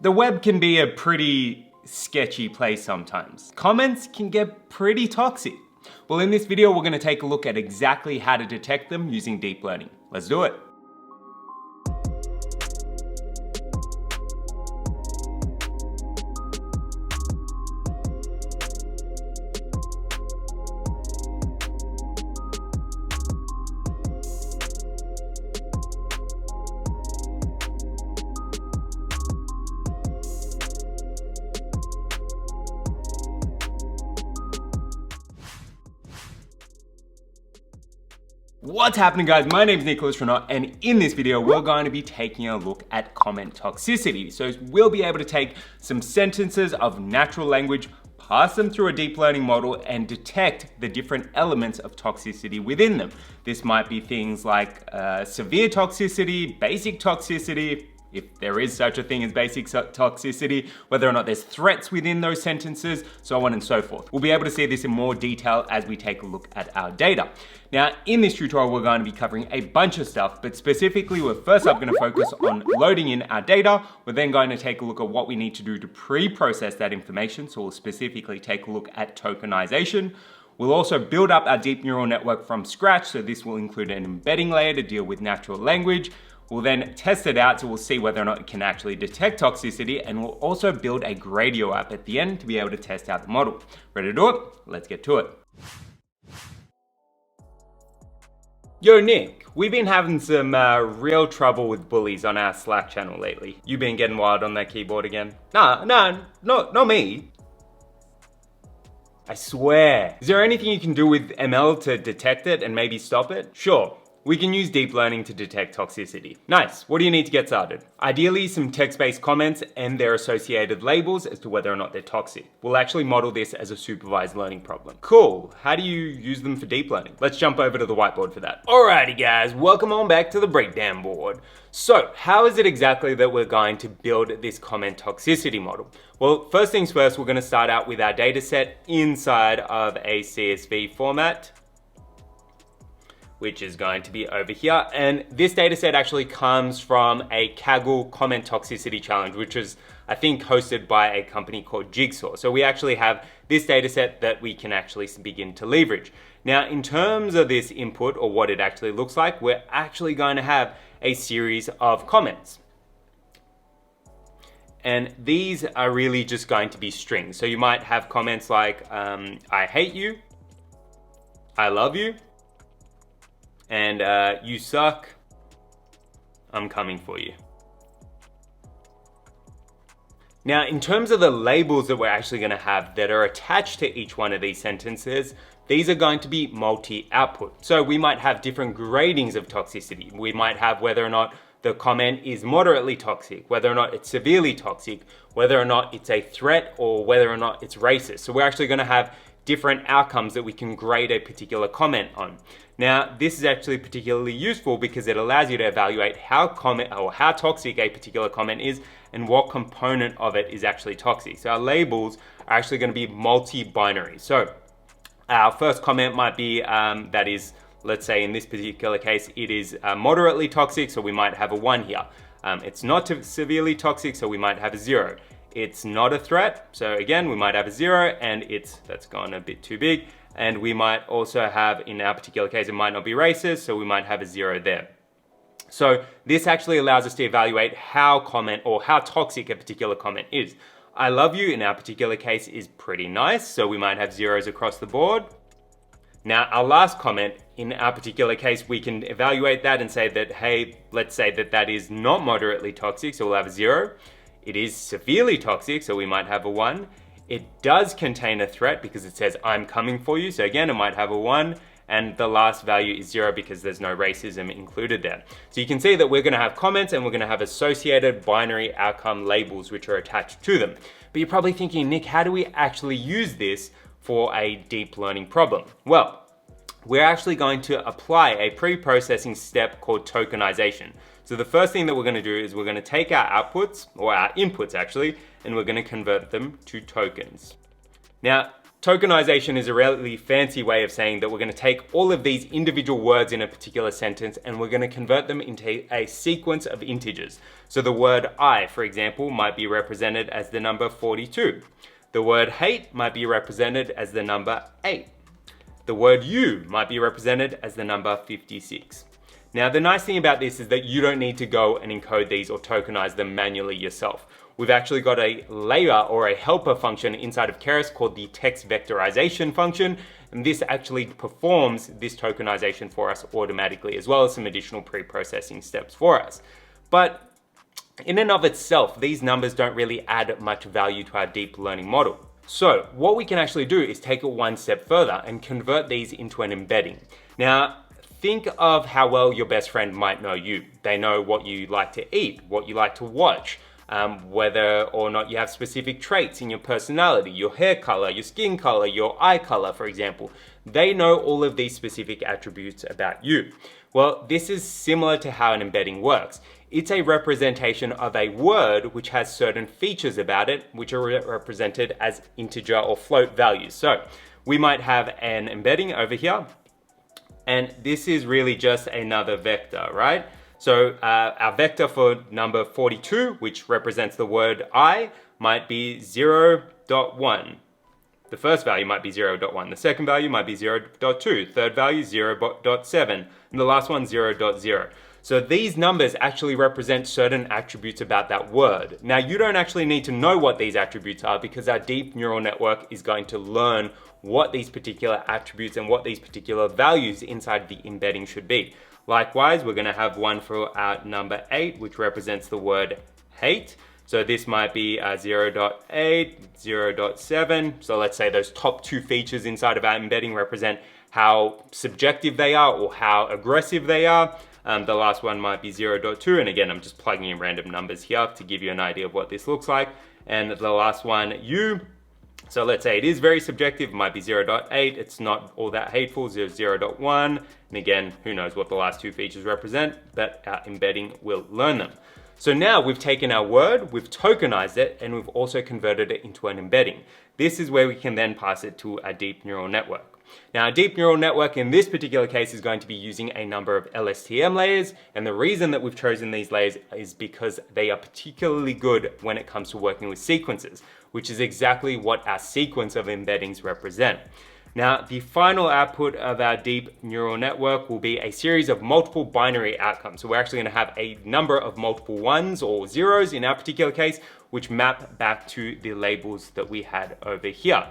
The web can be a pretty sketchy place sometimes. Comments can get pretty toxic. Well, in this video, we're going to take a look at exactly how to detect them using deep learning. Let's do it. What's happening, guys? My name is Nicholas Renaud, and in this video we're going to be taking a look at comment toxicity. So we'll be able to take some sentences of natural language, pass them through a deep learning model, and detect the different elements of toxicity within them. This might be things like severe toxicity, basic toxicity, if there is such a thing as basic toxicity, whether or not there's threats within those sentences, so on and so forth. We'll be able to see this in more detail as we take a look at our data. Now, in this tutorial, we're going to be covering a bunch of stuff, but specifically, we're first up going to focus on loading in our data. We're then going to take a look at what we need to do to pre-process that information. So we'll specifically take a look at tokenization. We'll also build up our deep neural network from scratch. So this will include an embedding layer to deal with natural language. We'll then test it out, so we'll see whether or not it can actually detect toxicity, and we'll also build a Gradio app at the end to be able to test out the model. Ready to do it? Let's get to it. Yo, Nick, we've been having some real trouble with bullies on our Slack channel lately. You been getting wild on that keyboard again? No, not me. I swear. Is there anything you can do with ML to detect it and maybe stop it? Sure. We can use deep learning to detect toxicity. Nice. What do you need to get started? Ideally, some text-based comments and their associated labels as to whether or not they're toxic. We'll actually model this as a supervised learning problem. Cool. How do you use them for deep learning? Let's jump over to the whiteboard for that. Alrighty, guys. Welcome on back to the breakdown board. So, how is it exactly that we're going to build this comment toxicity model? Well, first things first, we're going to start out with our dataset inside of a CSV format, which is going to be over here. And this data set actually comes from a Kaggle comment toxicity challenge, which is, I think, hosted by a company called Jigsaw. So we actually have this data set that we can actually begin to leverage. Now, in terms of this input or what it actually looks like, we're actually going to have a series of comments. And these are really just going to be strings. So you might have comments like, I hate you, I love you, and you suck, I'm coming for you. Now, in terms of the labels that we're actually going to have that are attached to each one of these sentences, these are going to be multi-output. So we might have different gradings of toxicity. We might have whether or not the comment is moderately toxic, whether or not it's severely toxic, whether or not it's a threat, or whether or not it's racist. So we're actually going to have different outcomes that we can grade a particular comment on. Now, this is actually particularly useful because it allows you to evaluate how toxic a particular comment is and what component of it is actually toxic. So our labels are actually going to be multi-binary. So our first comment might be that is, let's say in this particular case, it is moderately toxic, so we might have a 1 here. It's not severely toxic, so we might have a 0. It's not a threat, so again, we might have a 0, and that's gone a bit too big. And we might also have, in our particular case, it might not be racist, so we might have a 0 there. So this actually allows us to evaluate how toxic a particular comment is. I love you, in our particular case, is pretty nice, so we might have 0s across the board. Now, our last comment, in our particular case, we can evaluate that and say that, hey, let's say that is not moderately toxic, so we'll have a 0. It is severely toxic, so we might have a 1. It does contain a threat because it says, I'm coming for you. So again, it might have a 1. And the last value is 0 because there's no racism included there. So you can see that we're going to have comments and we're going to have associated binary outcome labels which are attached to them. But you're probably thinking, Nick, how do we actually use this for a deep learning problem? Well, we're actually going to apply a pre-processing step called tokenization. So the first thing that we're going to do is we're going to take our outputs, or our inputs actually, and we're going to convert them to tokens. Now, Tokenization is a really fancy way of saying that we're going to take all of these individual words in a particular sentence and we're going to convert them into a sequence of integers. So the word I, for example, might be represented as the number 42. The word hate might be represented as the number 8. The word you might be represented as the number 56. Now, the nice thing about this is that you don't need to go and encode these or tokenize them manually yourself. We've actually got a layer or a helper function inside of Keras called the text vectorization function, and this actually performs this tokenization for us automatically, as well as some additional pre-processing steps for us. But in and of itself, these numbers don't really add much value to our deep learning model. So what we can actually do is take it one step further and convert these into an embedding. Now, think of how well your best friend might know you. They know what you like to eat, what you like to watch, whether or not you have specific traits in your personality, your hair color, your skin color, your eye color, for example. They know all of these specific attributes about you. Well, this is similar to how an embedding works. It's a representation of a word which has certain features about it, which are represented as integer or float values. So we might have an embedding over here, and this is really just another vector, right? So our vector for number 42, which represents the word I, might be 0.1. The first value might be 0.1. The second value might be 0.2. Third value, 0.7. And the last one, 0.0. So these numbers actually represent certain attributes about that word. Now, you don't actually need to know what these attributes are because our deep neural network is going to learn what these particular attributes and what these particular values inside the embedding should be. Likewise, we're going to have one for our number 8, which represents the word hate. So this might be 0.8, 0.7. So let's say those top two features inside of our embedding represent how subjective they are or how aggressive they are. The last one might be 0.2. And again, I'm just plugging in random numbers here to give you an idea of what this looks like. And the last one, you. So let's say it is very subjective, it might be 0.8, it's not all that hateful, 0.1, and again, who knows what the last two features represent, but our embedding will learn them. So now we've taken our word, we've tokenized it, and we've also converted it into an embedding. This is where we can then pass it to a deep neural network. Now, a deep neural network in this particular case is going to be using a number of LSTM layers, and the reason that we've chosen these layers is because they are particularly good when it comes to working with sequences, which is exactly what our sequence of embeddings represent. Now, the final output of our deep neural network will be a series of multiple binary outcomes. So we're actually going to have a number of multiple ones or zeros in our particular case, which map back to the labels that we had over here.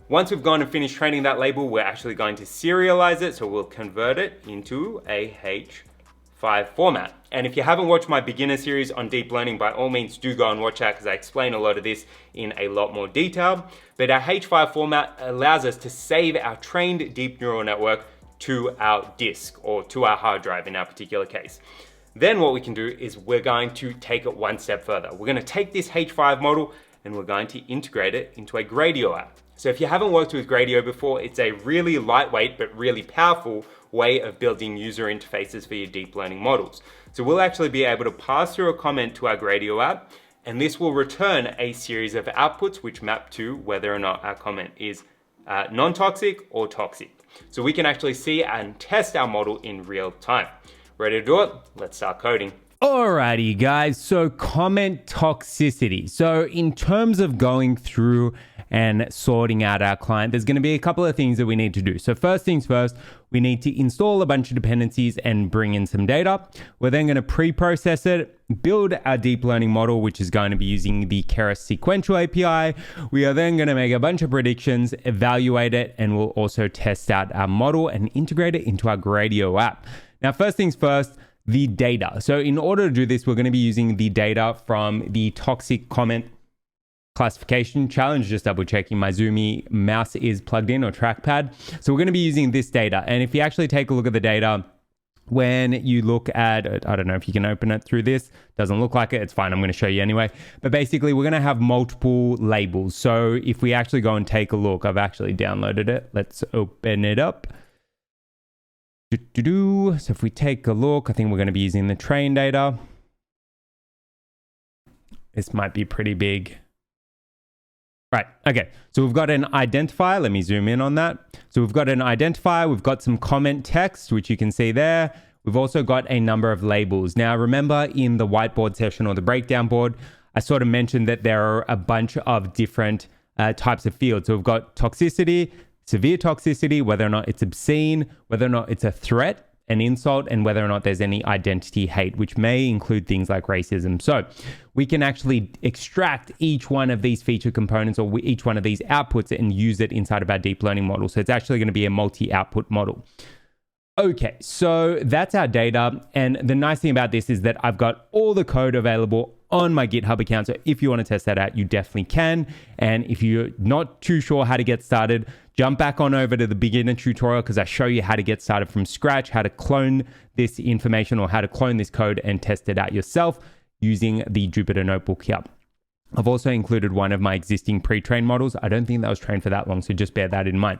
Once we've gone and finished training that label, we're actually going to serialize it. So we'll convert it into a H5 format. And if you haven't watched my beginner series on deep learning, by all means do go and watch that because I explain a lot of this in a lot more detail. But our H5 format allows us to save our trained deep neural network to our disk or to our hard drive in our particular case. Then what we can do is we're going to take it one step further. We're going to take this H5 model and we're going to integrate it into a Gradio app. So if you haven't worked with Gradio before, it's a really lightweight but really powerful way of building user interfaces for your deep learning models. So we'll actually be able to pass through a comment to our Gradio app, and this will return a series of outputs which map to whether or not our comment is non-toxic or toxic. So we can actually see and test our model in real time. Ready to do it? Let's start coding. Alrighty guys, so comment toxicity. So in terms of going through and sorting out our client, there's going to be a couple of things that we need to do. So first things first, we need to install a bunch of dependencies and bring in some data. We're then going to pre-process it, build our deep learning model, which is going to be using the Keras sequential API. We are then going to make a bunch of predictions, evaluate it, and we'll also test out our model and integrate it into our Gradio app. Now, first things first, the data. So in order to do this, we're going to be using the data from the toxic comment classification challenge. Just double checking my zoomy mouse is plugged in or trackpad. So we're going to be using this data. And if you actually take a look at the data, when you look at, I don't know if you can open it through this, doesn't look like it, it's fine, I'm going to show you anyway. But basically we're going to have multiple labels. So if we actually go and take a look, I've actually downloaded it. Let's open it up. So if we take a look, I think we're going to be using the train data. This might be pretty big. Right, okay, so we've got an identifier. Let me zoom in on that. So we've got an identifier, we've got some comment text, which you can see there. We've also got a number of labels. Now, remember in the whiteboard session or the breakdown board, I sort of mentioned that there are a bunch of different types of fields. So we've got toxicity, severe toxicity, whether or not it's obscene, whether or not it's a threat, an insult, and whether or not there's any identity hate, which may include things like racism. So we can actually extract each one of these feature components or each one of these outputs and use it inside of our deep learning model. So it's actually going to be a multi-output model. Okay, so that's our data. And the nice thing about this is that I've got all the code available on my GitHub account. So if you want to test that out, you definitely can. And if you're not too sure how to get started, jump back on over to the beginner tutorial because I show you how to get started from scratch, how to clone this information or how to clone this code and test it out yourself using the Jupyter Notebook here. I've also included one of my existing pre-trained models. I don't think that was trained for that long, so just bear that in mind.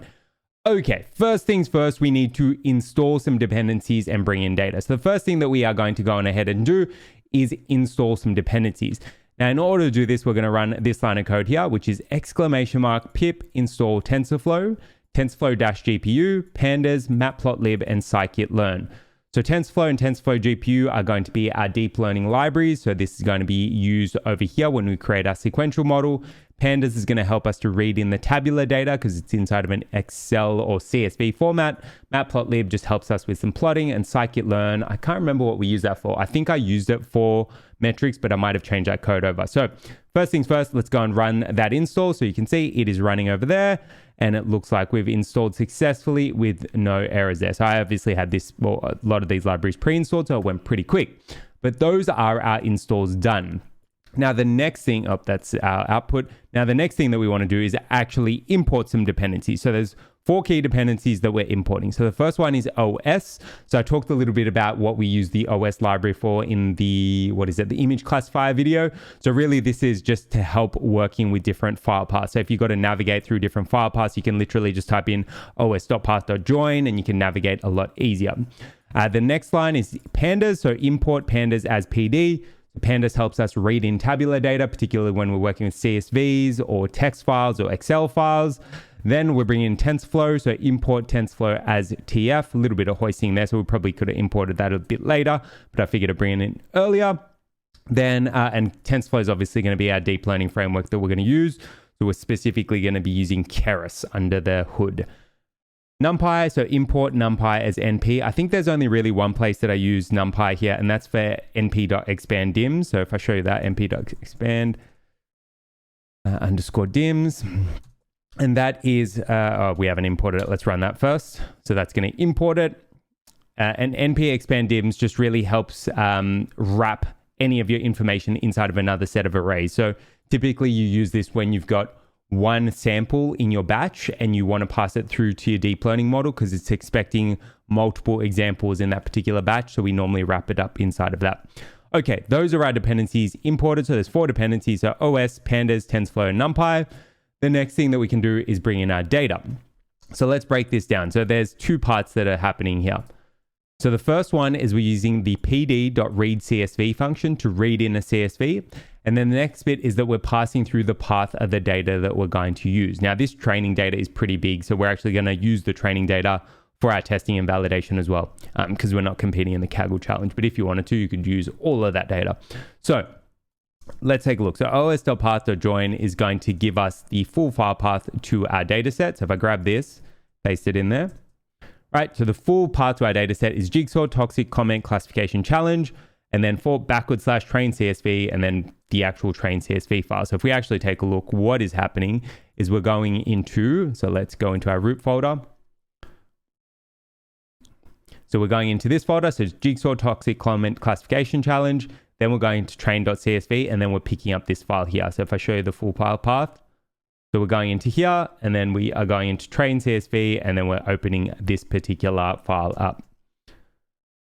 Okay, first things first, we need to install some dependencies and bring in data. So the first thing that we are going to go on ahead and do is install some dependencies. Now, in order to do this, we're going to run this line of code here, which is !pip install TensorFlow, TensorFlow-GPU, pandas, matplotlib, and scikit-learn. So TensorFlow and TensorFlow GPU are going to be our deep learning libraries. So this is going to be used over here when we create our sequential model. Pandas is going to help us to read in the tabular data because it's inside of an Excel or CSV format. Matplotlib just helps us with some plotting, and scikit-learn, I can't remember what we use that for. I think I used it for metrics, but I might have changed that code over. So first things first, let's go and run that install. So you can see it is running over there, and it looks like we've installed successfully with no errors there. So I obviously had this, well, a lot of these libraries pre-installed, so it went pretty quick. But those are our installs done. Now, the next thing, that's our output. Now, the next thing that we want to do is actually import some dependencies. So there's 4 key dependencies that we're importing. So the first one is OS. So I talked a little bit about what we use the OS library for in the, the image classifier video. So really this is just to help working with different file paths. So if you've got to navigate through different file paths, you can literally just type in os.path.join and you can navigate a lot easier. The next line is pandas. So import pandas as PD. Pandas helps us read in tabular data, particularly when we're working with CSVs or text files or Excel files. Then we're bringing in TensorFlow, so import TensorFlow as TF. A little bit of hoisting there, so we probably could have imported that a bit later, but I figured to bring it in earlier. Then, and TensorFlow is obviously going to be our deep learning framework that we're going to use. So we're specifically going to be using Keras under the hood. NumPy, so import NumPy as NP. I think there's only really one place that I use NumPy here, and that's for np.expand dims. So if I show you that, np.expand underscore dims, and that is, we haven't imported it. Let's run that first. So that's going to import it. And np expand dims just really helps wrap any of your information inside of another set of arrays. So typically you use this when you've got one sample in your batch and you want to pass it through to your deep learning model because it's expecting multiple examples in that particular batch. So we normally wrap it up inside of that. Okay, those are our dependencies imported. So there's 4 dependencies, so OS, pandas, TensorFlow, and NumPy. The next thing that we can do is bring in our data. So let's break this down. So there's 2 parts that are happening here. So the first one is we're using the pd.readCSV function to read in a CSV. And then the next bit is that we're passing through the path of the data that we're going to use. Now, this training data is pretty big, so we're actually going to use the training data for our testing and validation as well, because we're not competing in the Kaggle challenge. But if you wanted to, you could use all of that data. So let's take a look. So os.path.join is going to give us the full file path to our data set. So if I grab this, paste it in there. Right, so the full path to our data set is jigsaw, toxic, comment, classification, challenge, and then for /train CSV, and then the actual train CSV file. So if we actually take a look, what is happening is we're going into, so let's go into our root folder. So we're going into this folder, so it's jigsaw, toxic, comment, classification, challenge. Then we're going to train.csv, and then we're picking up this file here. So if I show you the full file path, so we're going into here, and then we are going into train CSV, and then we're opening this particular file up.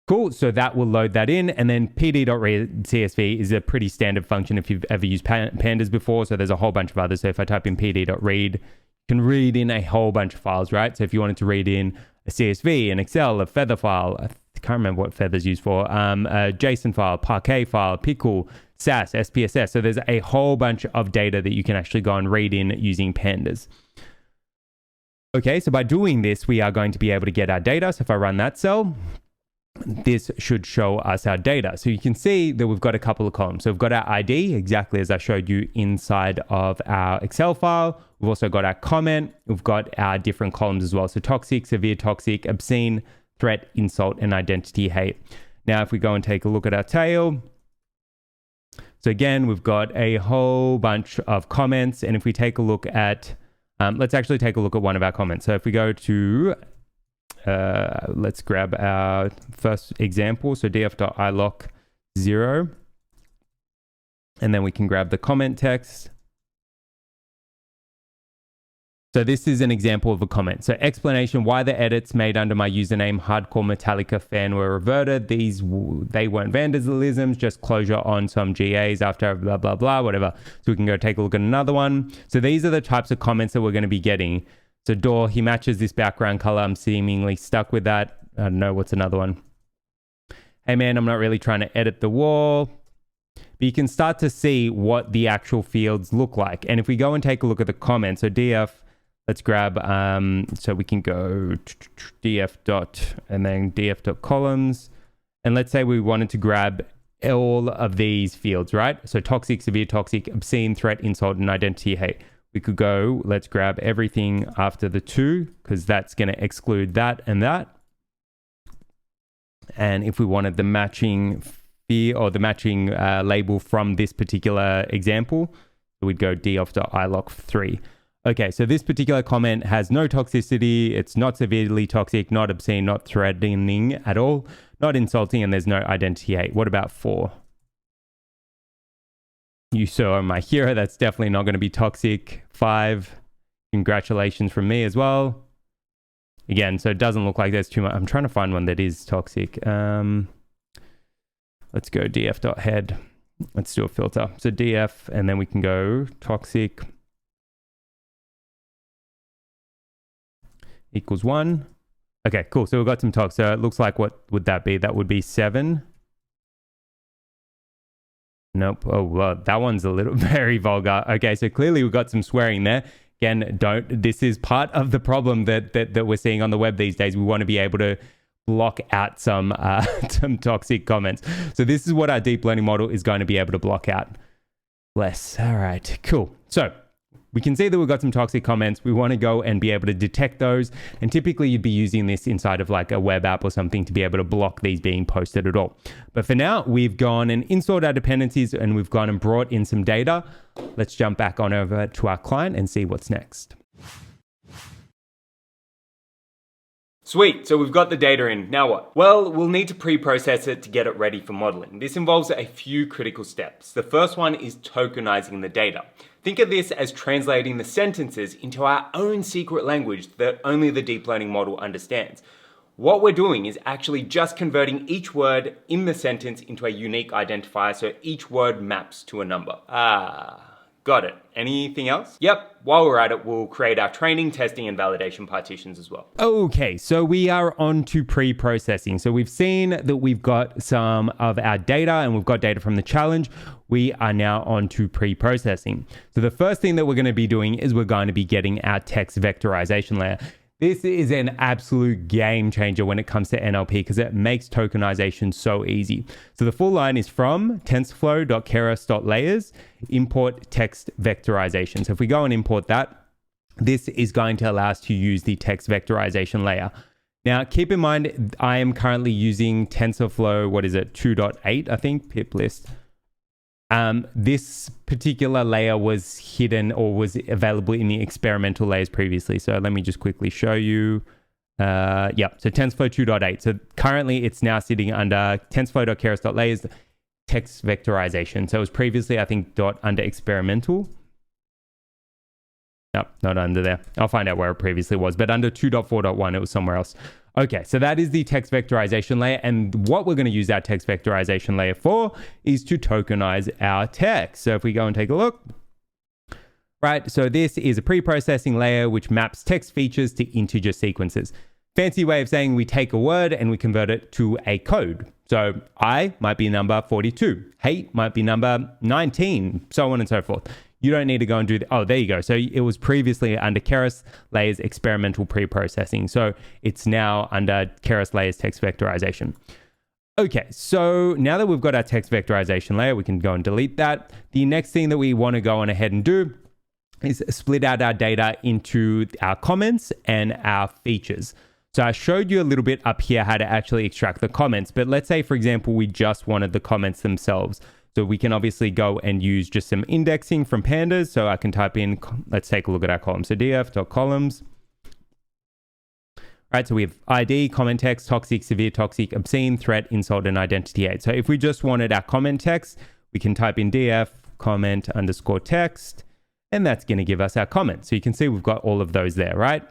Cool, so that will load that in, and then pd.read.csv is a pretty standard function if you've ever used pandas before, so there's a whole bunch of others. So if I type in pd.read, you can read in a whole bunch of files, right? So if you wanted to read in a CSV, an Excel, a feather file, a can't remember what Feather's used for, a JSON file, Parquet file, Pickle, SAS, SPSS. So there's a whole bunch of data that you can actually go and read in using pandas. Okay, so by doing this, we are going to be able to get our data. So if I run that cell, this should show us our data. So you can see that we've got a couple of columns. So we've got our ID, exactly as I showed you inside of our Excel file. We've also got our comment. We've got our different columns as well. So toxic, severe toxic, obscene, threat, insult, and identity hate. Now, if we go and take a look at our tail, so again, we've got a whole bunch of comments. And if we take a look at, let's actually take a look at one of our comments. So if we go to, let's grab our first example. So df.ilock0. And then we can grab the comment text. So this is an example of a comment. So explanation why the edits made under my username Hardcore Metallica fan were reverted. They weren't vandalisms, just closure on some GAs after blah, blah, blah, whatever. So we can go take a look at another one. So these are the types of comments that we're going to be getting. So Door, he matches this background color. I'm seemingly stuck with that. I don't know, what's another one? Hey man, I'm not really trying to edit the wall. But you can start to see what the actual fields look like. And if we go and take a look at the comments, so df, let's grab, so we can go df dot and then df dot columns. And let's say we wanted to grab all of these fields, right? So toxic, severe toxic, obscene, threat, insult, and identity hate. We could go, let's grab everything after the 2, because that's going to exclude that and that. And if we wanted the matching field or the matching label from this particular example, we'd go df.ilock3. Okay, so this particular comment has no toxicity. It's not severely toxic, not obscene, not threatening at all, not insulting, and there's no identity hate. What about 4? You saw my hero. That's definitely not going to be toxic. 5, congratulations from me as well. Again, so it doesn't look like there's too much. I'm trying to find one that is toxic. Let's go df.head. Let's do a filter. So df, and then we can go toxic equals 1. Okay, cool. So we've got some tox. So it looks like, what would that be? That would be 7. Nope. Oh, well, that one's a little very vulgar. Okay, so clearly we've got some swearing there. Again, this is part of the problem that we're seeing on the web these days. We want to be able to block out some toxic comments. So this is what our deep learning model is going to be able to block out. Bless. All right, cool. So we can see that we've got some toxic comments. We want to go and be able to detect those. And typically you'd be using this inside of like a web app or something to be able to block these being posted at all. But for now, we've gone and installed our dependencies and we've gone and brought in some data. Let's jump back on over to our client and see what's next. Sweet, so we've got the data in. Now what? Well, we'll need to pre-process it to get it ready for modeling. This involves a few critical steps. The first one is tokenizing the data. Think of this as translating the sentences into our own secret language that only the deep learning model understands. What we're doing is actually just converting each word in the sentence into a unique identifier, so each word maps to a number. Got it. Anything else? Yep, while we're at it, we'll create our training, testing, and validation partitions as well. Okay, so we are on to pre-processing. So we've seen that we've got some of our data and we've got data from the challenge. We are now on to pre-processing. So the first thing that we're going to be doing is we're going to be getting our text vectorization layer. This is an absolute game changer when it comes to NLP because it makes tokenization so easy. So the full line is from tensorflow.keras.layers, import text vectorization. So if we go and import that, this is going to allow us to use the text vectorization layer. Now, keep in mind, I am currently using TensorFlow, 2.8, I think, pip list. This particular layer was hidden or was available in the experimental layers previously. So let me just quickly show you. So TensorFlow 2.8. So currently it's now sitting under tensorflow.keras.layers text vectorization. So it was previously, I think, under experimental. Nope, not under there. I'll find out where it previously was, but under 2.4.1, it was somewhere else. Okay, so that is the text vectorization layer. And what we're going to use our text vectorization layer for is to tokenize our text. So if we go and take a look, right? So this is a pre-processing layer which maps text features to integer sequences. Fancy way of saying we take a word and we convert it to a code. So I might be number 42. Hate might be number 19, so on and so forth. You don't need to go and do oh, there you go. So it was previously under Keras layers experimental pre-processing. So it's now under Keras layers text vectorization. Okay, so now that we've got our text vectorization layer, we can go and delete that. The next thing that we want to go on ahead and do is split out our data into our comments and our features. So I showed you a little bit up here how to actually extract the comments, but let's say, for example, we just wanted the comments themselves. So we can obviously go and use just some indexing from pandas. So I can type in, let's take a look at our column. So df.columns. Right, so we have ID, comment text, toxic, severe, toxic, obscene, threat, insult, and identity aid. So if we just wanted our comment text, we can type in df comment underscore text, and that's going to give us our comment. So you can see we've got all of those there, right?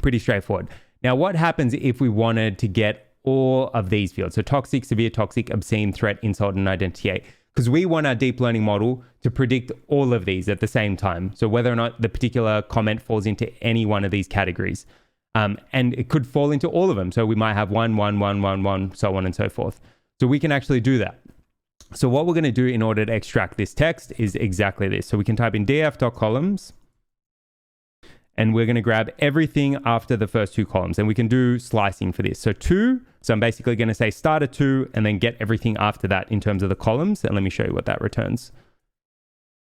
Pretty straightforward. Now, what happens if we wanted to get all of these fields? So toxic, severe, toxic, obscene, threat, insult, and identity aid. Because we want our deep learning model to predict all of these at the same time. So whether or not the particular comment falls into any one of these categories. And it could fall into all of them. So we might have 1, 1, 1, 1, 1, so on and so forth. So we can actually do that. So what we're going to do in order to extract this text is exactly this. So we can type in df.columns. And we're going to grab everything after the first two columns. And we can do slicing for this. So 2, so I'm basically going to say start at 2 and then get everything after that in terms of the columns. And let me show you what that returns.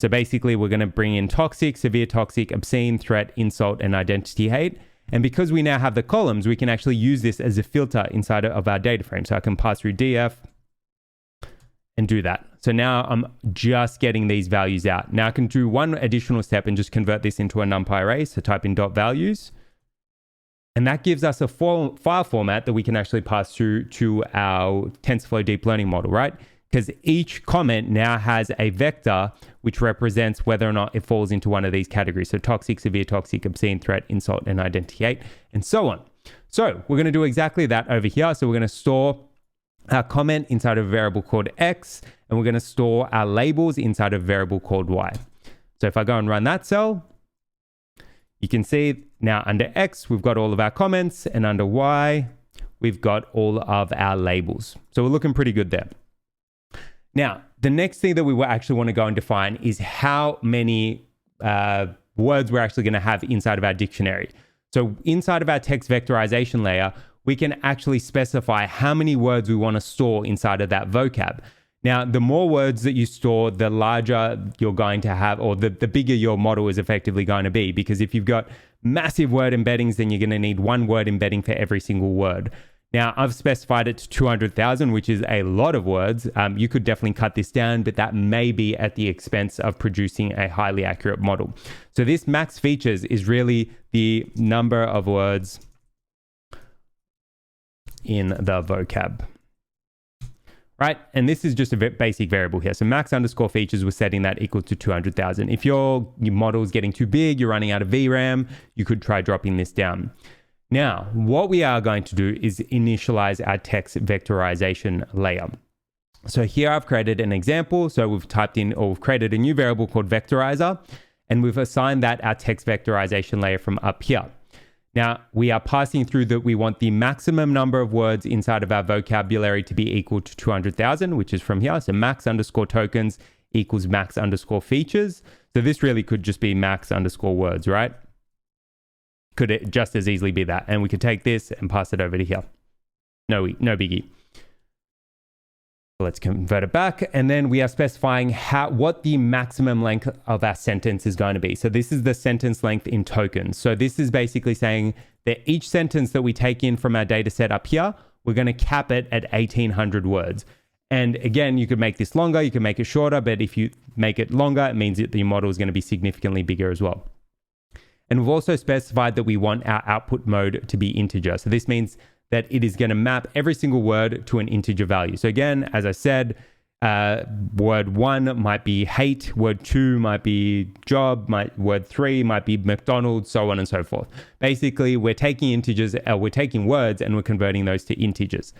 So basically, we're going to bring in toxic, severe, toxic, obscene, threat, insult, and identity hate. And because we now have the columns, we can actually use this as a filter inside of our data frame. So I can pass through df and do that. So now I'm just getting these values out. Now I can do one additional step and just convert this into a NumPy array. So type in .values. And that gives us a file format that we can actually pass through to our TensorFlow deep learning model, right? Because each comment now has a vector which represents whether or not it falls into one of these categories. So toxic, severe, toxic, obscene, threat, insult, and identity hate, and so on. So we're going to do exactly that over here. So we're going to store our comment inside of a variable called X, and we're going to store our labels inside of a variable called Y. So if I go and run that cell, you can see now under X, we've got all of our comments, and under Y, we've got all of our labels. So we're looking pretty good there. Now, the next thing that we actually want to go and define is how many words we're actually going to have inside of our dictionary. So inside of our text vectorization layer, we can actually specify how many words we want to store inside of that vocab. Now, the more words that you store, the larger you're going to have, or the bigger your model is effectively going to be. Because if you've got massive word embeddings, then you're going to need one word embedding for every single word. Now, I've specified it to 200,000, which is a lot of words. You could definitely cut this down, but that may be at the expense of producing a highly accurate model. So this max features is really the number of words in the vocab, right? And this is just a basic variable here. So max underscore features, we're setting that equal to 200,000. If your model is getting too big, you're running out of VRAM, you could try dropping this down. Now, what we are going to do is initialize our text vectorization layer. So here I've created an example. So we've typed in, or we've created a new variable called vectorizer, and we've assigned that our text vectorization layer from up here. Now, we are passing through that we want the maximum number of words inside of our vocabulary to be equal to 200,000, which is from here. So max underscore tokens equals max underscore features. So this really could just be max underscore words, right? Could it just as easily be that? And we could take this and pass it over to here. No biggie. Let's convert it back. And then we are specifying what the maximum length of our sentence is going to be. So this is the sentence length in tokens. So this is basically saying that each sentence that we take in from our data set up here, we're going to cap it at 1,800 words. And again, you could make this longer, you can make it shorter, but if you make it longer, it means that the model is going to be significantly bigger as well. And we've also specified that we want our output mode to be integer. So this means that it is going to map every single word to an integer value. So again, as I said, word 1 might be hate, word 2 might be job, word 3 might be McDonald's, so on and so forth. Basically, we're taking words and we're converting those to integers.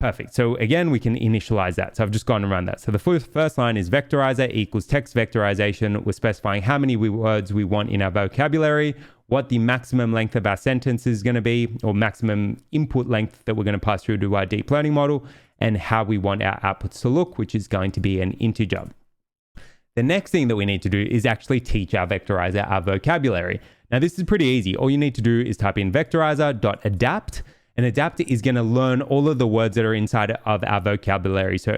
Perfect. So again, we can initialize that. So I've just gone and run that. So the first line is vectorizer equals text vectorization. We're specifying how many words we want in our vocabulary, what the maximum length of our sentence is going to be, or maximum input length that we're going to pass through to our deep learning model, and how we want our outputs to look, which is going to be an integer. The next thing that we need to do is actually teach our vectorizer our vocabulary. Now, this is pretty easy. All you need to do is type in vectorizer.adapt, and adapt is going to learn all of the words that are inside of our vocabulary. So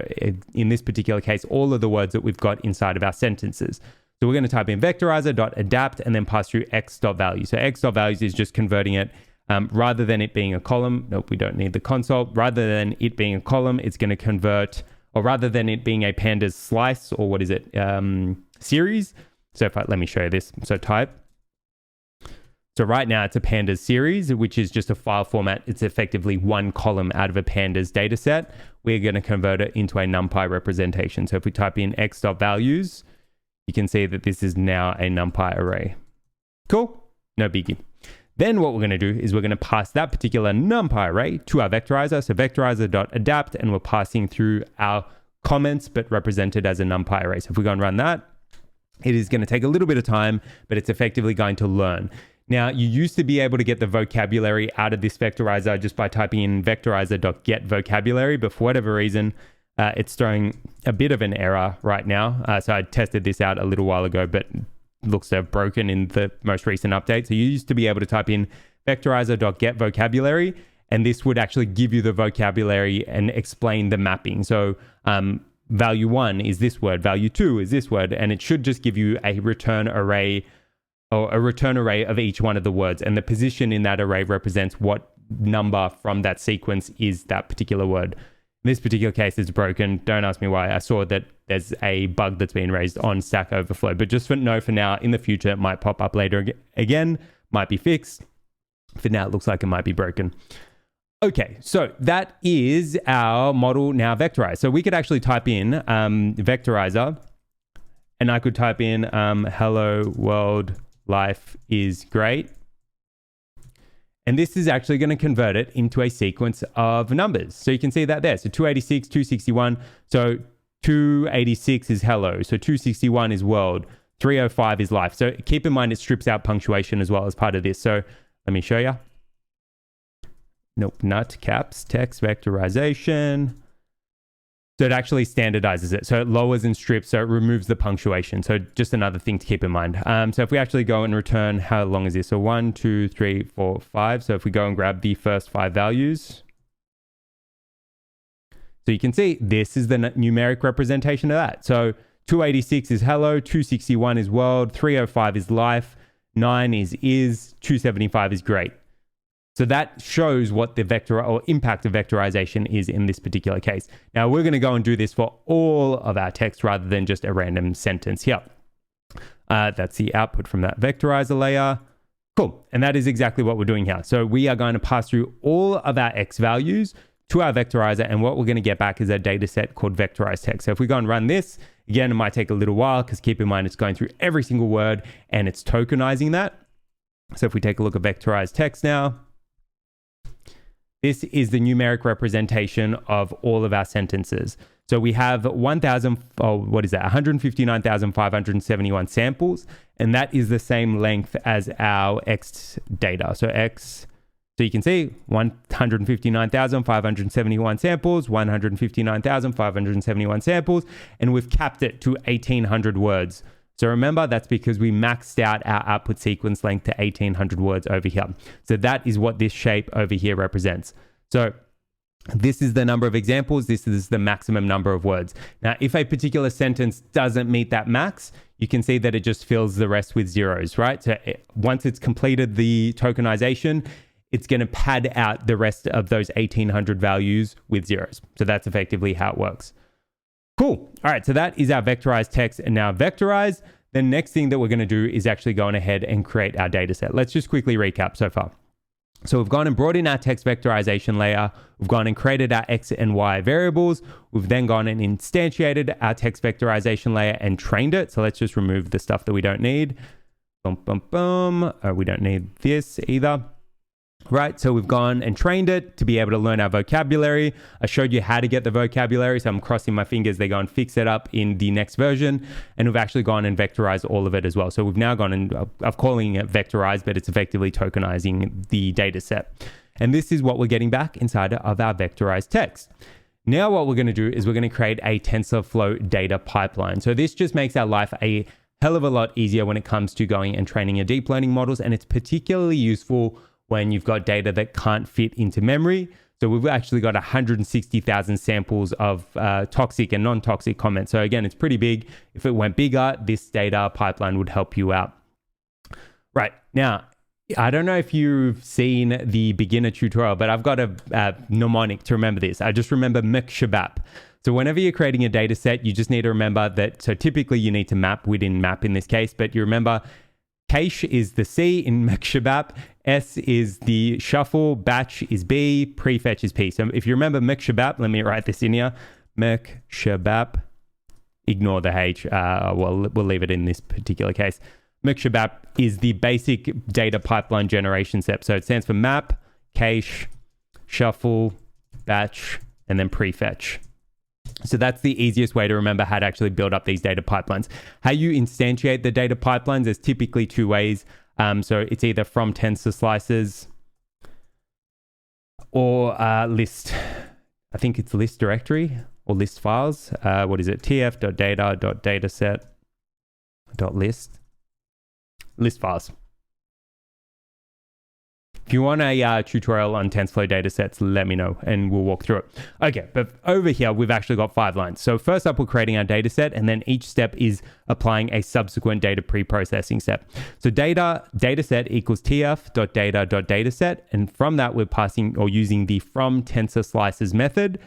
in this particular case, all of the words that we've got inside of our sentences. So we're going to type in vectorizer.adapt and then pass through x.value. So x.values is just converting it rather than it being a column. Nope, we don't need the console. Rather than it being a column, it's going to convert, or rather than it being a pandas slice, or what is it, series. So let me show you this. So type. So right now it's a pandas series, which is just a file format. It's effectively one column out of a pandas data set. We're going to convert it into a NumPy representation. So if we type in x.values, you can see that this is now a NumPy array. Cool, no biggie. Then what we're going to do is we're going to pass that particular NumPy array to our vectorizer. So vectorizer.adapt, and we're passing through our comments, but represented as a NumPy array. So if we go and run that, it is going to take a little bit of time, but it's effectively going to learn. Now, you used to be able to get the vocabulary out of this vectorizer just by typing in vectorizer.getVocabulary, but for whatever reason, it's throwing a bit of an error right now. So I tested this out a little while ago, but looks to have broken in the most recent update. So you used to be able to type in vectorizer.getVocabulary, and this would actually give you the vocabulary and explain the mapping. So value 1 is this word, value 2 is this word, and it should just give you a return array, or a return array of each one of the words, and the position in that array represents what number from that sequence is that particular word. In this particular case, it's broken. Don't ask me why. I saw that there's a bug that's been raised on Stack Overflow, but just for now, in the future, it might pop up later again, might be fixed. For now, it looks like it might be broken. Okay, so that is our model now vectorized. So we could actually type in vectorizer, and I could type in hello world, life is great. And this is actually going to convert it into a sequence of numbers. So you can see that there. So 286, 261. So 286 is hello. So 261 is world. 305 is life. So keep in mind, it strips out punctuation as well as part of this. So let me show you. Nope, not caps, text vectorization. So it actually standardizes it. So it lowers and strips, so it removes the punctuation. So just another thing to keep in mind. So if we actually go and return, how long is this? So 1, 2, 3, 4, 5. So if we go and grab the first 5 values. So you can see this is the numeric representation of that. So 286 is hello, 261 is world, 305 is life, 9 is 275 is great. So that shows what the vector or impact of vectorization is in this particular case. Now we're going to go and do this for all of our text rather than just a random sentence here. That's the output from that vectorizer layer. Cool. And that is exactly what we're doing here. So we are going to pass through all of our X values to our vectorizer, and what we're going to get back is a data set called vectorized text. So if we go and run this, again, it might take a little while because keep in mind it's going through every single word and it's tokenizing that. So if we take a look at vectorized text now, this is the numeric representation of all of our sentences. So we have 159,571 samples, and that is the same length as our X data. So X, so you can see 159,571 samples, 159,571 samples, and we've capped it to 1,800 words. So remember, that's because we maxed out our output sequence length to 1,800 words over here. So that is what this shape over here represents. So this is the number of examples. This is the maximum number of words. Now, if a particular sentence doesn't meet that max, you can see that it just fills the rest with zeros, right? So once it's completed the tokenization, it's going to pad out the rest of those 1,800 values with zeros. So that's effectively how it works. Cool. All right, so that is our vectorized text and now vectorized. The next thing that we're going to do is actually go on ahead and create our data set. Let's just quickly recap so far. So we've gone and brought in our text vectorization layer. We've gone and created our X and Y variables. We've then gone and instantiated our text vectorization layer and trained it. So let's just remove the stuff that we don't need. Boom, boom, boom. We don't need this either. Right, so we've gone and trained it to be able to learn our vocabulary. I showed you how to get the vocabulary, so I'm crossing my fingers they go and fix it up in the next version. And we've actually gone and vectorized all of it as well. So we've now gone and I'm calling it vectorized, but it's effectively tokenizing the data set. And this is what we're getting back inside of our vectorized text. Now what we're going to do is we're going to create a TensorFlow data pipeline. So this just makes our life a hell of a lot easier when it comes to going and training your deep learning models. And it's particularly useful when you've got data that can't fit into memory. So we've actually got 160,000 samples of toxic and non-toxic comments. So again, it's pretty big. If it went bigger, this data pipeline would help you out. Right, now, I don't know if you've seen the beginner tutorial, but I've got a mnemonic to remember this. I just remember mkshabap. So whenever you're creating a data set, you just need to remember that, so typically you need to map, we didn't map in this case, but you remember cache is the C in mkshabap, S is the shuffle, batch is B, prefetch is P. So if you remember mkshabap, let me write this in here, mkshabap, ignore the H, we'll leave it in this particular case. Mkshabap is the basic data pipeline generation step. So it stands for map, cache, shuffle, batch, and then prefetch. So that's the easiest way to remember how to actually build up these data pipelines. How you instantiate the data pipelines, there's typically two ways. So it's either from tensor slices or list. I think it's list directory or list files. What is it? tf.data.dataset.list. List files. If you want a tutorial on TensorFlow datasets, let me know and we'll walk through it. Okay, but over here, we've actually got 5 lines. So first up, we're creating our dataset, and then each step is applying a subsequent data pre-processing step. So dataset equals tf.data.dataset, and from that, we're passing or using the from tensor slices method.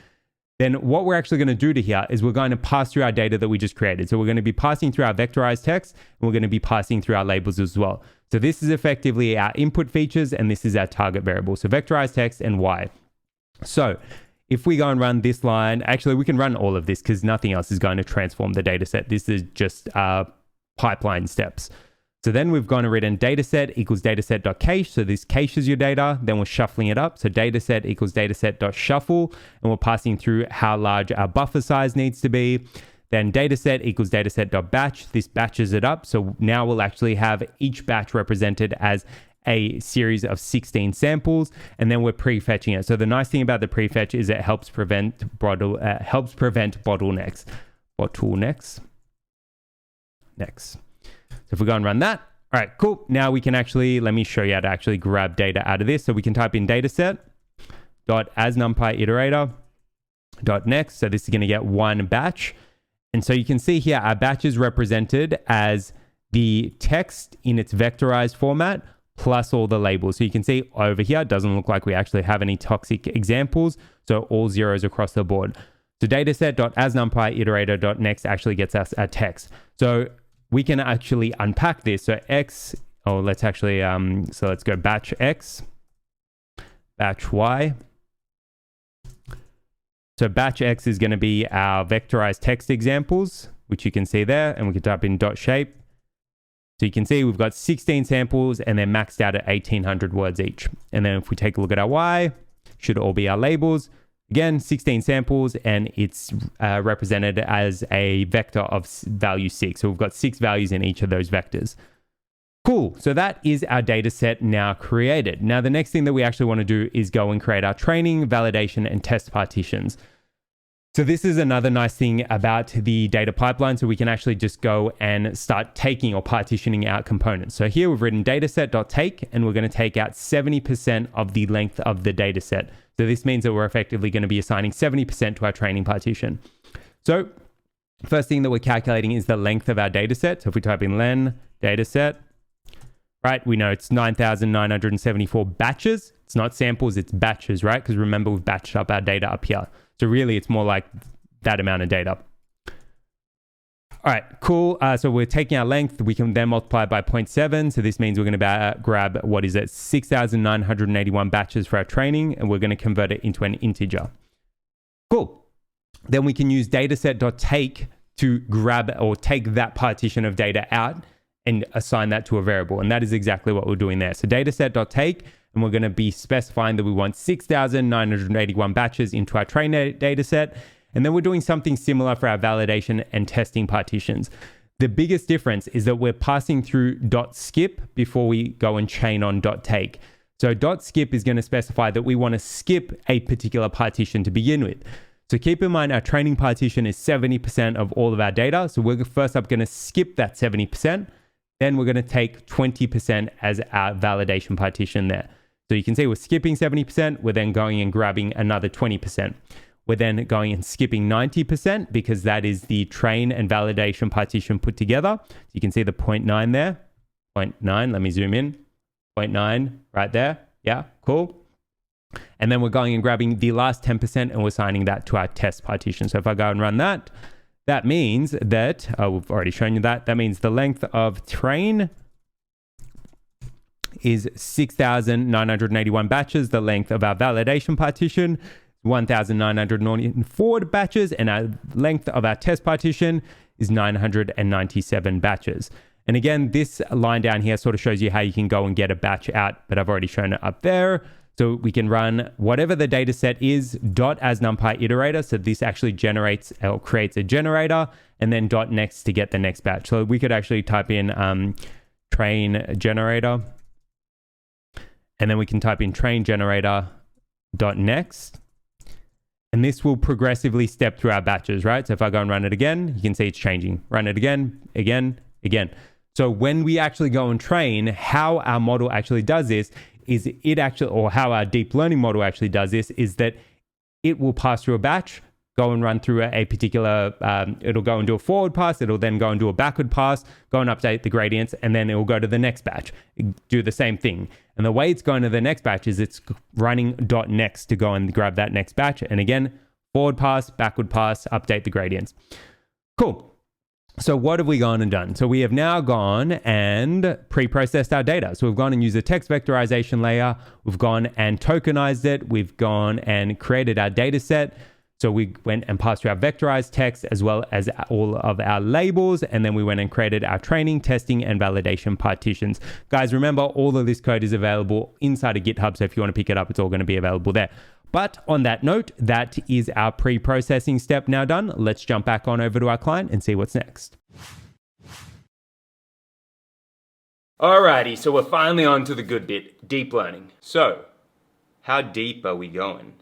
Then what we're actually going to do to here is we're going to pass through our data that we just created. So we're going to be passing through our vectorized text, and we're going to be passing through our labels as well. So this is effectively our input features, and this is our target variable. So vectorized text and Y. So if we go and run this line, actually we can run all of this because nothing else is going to transform the data set. This is just pipeline steps. So then we've gone and written dataset equals dataset.cache. So this caches your data. Then we're shuffling it up. So dataset equals dataset.shuffle. And we're passing through how large our buffer size needs to be. Then dataset equals dataset.batch. This batches it up. So now we'll actually have each batch represented as a series of 16 samples, and then we're prefetching it. So the nice thing about the prefetch is it helps prevent bottlenecks. Next. So if we go and run that, all right, cool. Now we can actually, let me show you how to actually grab data out of this. So we can type in dataset dot as numpy iterator dot next. So this is going to get one batch. And so you can see here, our batch is represented as the text in its vectorized format plus all the labels. So you can see over here, it doesn't look like we actually have any toxic examples. So all zeros across the board. So dataset.asNumPy iterator.next actually gets us our text. So we can actually unpack this. So let's go batch X, batch Y. So batch X is going to be our vectorized text examples, which you can see there, and we can type in .shape. So you can see we've got 16 samples and they're maxed out at 1800 words each. And then if we take a look at our Y, should all be our labels. Again, 16 samples, and it's represented as a vector of value 6. So we've got 6 values in each of those vectors. Cool. So that is our data set now created. Now, the next thing that we actually want to do is go and create our training, validation, and test partitions. So this is another nice thing about the data pipeline. So we can actually just go and start taking or partitioning out components. So here we've written dataset.take, and we're going to take out 70% of the length of the data set. So this means that we're effectively going to be assigning 70% to our training partition. So first thing that we're calculating is the length of our data set. So if we type in len dataset, right, we know it's 9,974 batches. It's not samples, it's batches, right? Because remember, we've batched up our data up here. So really, it's more like that amount of data. All right, cool. So we're taking our length. We can then multiply by 0.7. So this means we're going to grab, 6,981 batches for our training, and we're going to convert it into an integer. Cool. Then we can use dataset.take to grab or take that partition of data out and assign that to a variable. And that is exactly what we're doing there. So dataset.take, and we're going to be specifying that we want 6,981 batches into our train data set. And then we're doing something similar for our validation and testing partitions. The biggest difference is that we're passing through .skip before we go and chain on .take. So .skip is going to specify that we want to skip a particular partition to begin with. So keep in mind our training partition is 70% of all of our data. So we're first up going to skip that 70%. Then we're going to take 20% as our validation partition there. So you can see we're skipping 70%. We're then going and grabbing another 20%. We're then going and skipping 90% because that is the train and validation partition put together. You can see the 0.9 there. 0.9, let me zoom in. 0.9 right there. Yeah, cool. And then we're going and grabbing the last 10% and we're assigning that to our test partition. So if I go and run that, that means that, we've already shown you that. That means the length of train is 6,981 batches. The length of our validation partition, 1,904 batches. And our length of our test partition is 997 batches. And again, this line down here sort of shows you how you can go and get a batch out, but I've already shown it up there. So we can run whatever the data set is dot as numpy iterator. So this actually generates or creates a generator, and then dot next to get the next batch. So we could actually type in train generator, and then we can type in train generator dot next. And this will progressively step through our batches, right? So if I go and run it again, you can see it's changing. Run it again, again. So when we actually go and train, how our model actually does this is it actually, or how our deep learning model actually does this, is that it will pass through a batch, go and run through a particular, it'll go and do a forward pass, it'll then go and do a backward pass, go and update the gradients, and then it will go to the next batch, do the same thing. And the way it's going to the next batch is it's running dot next to go and grab that next batch. And again, forward pass, backward pass, update the gradients. Cool. So what have we gone and done? So we have now gone and pre-processed our data. So we've gone and used a text vectorization layer. We've gone and tokenized it. We've gone and created our data set. So we went and passed through our vectorized text as well as all of our labels. And then we went and created our training, testing, and validation partitions. Guys, remember, all of this code is available inside of GitHub. So if you want to pick it up, it's all going to be available there. But on that note, that is our pre-processing step now done. Let's jump back on over to our client and see what's next. Alrighty, so we're finally on to the good bit, deep learning. So, how deep are we going?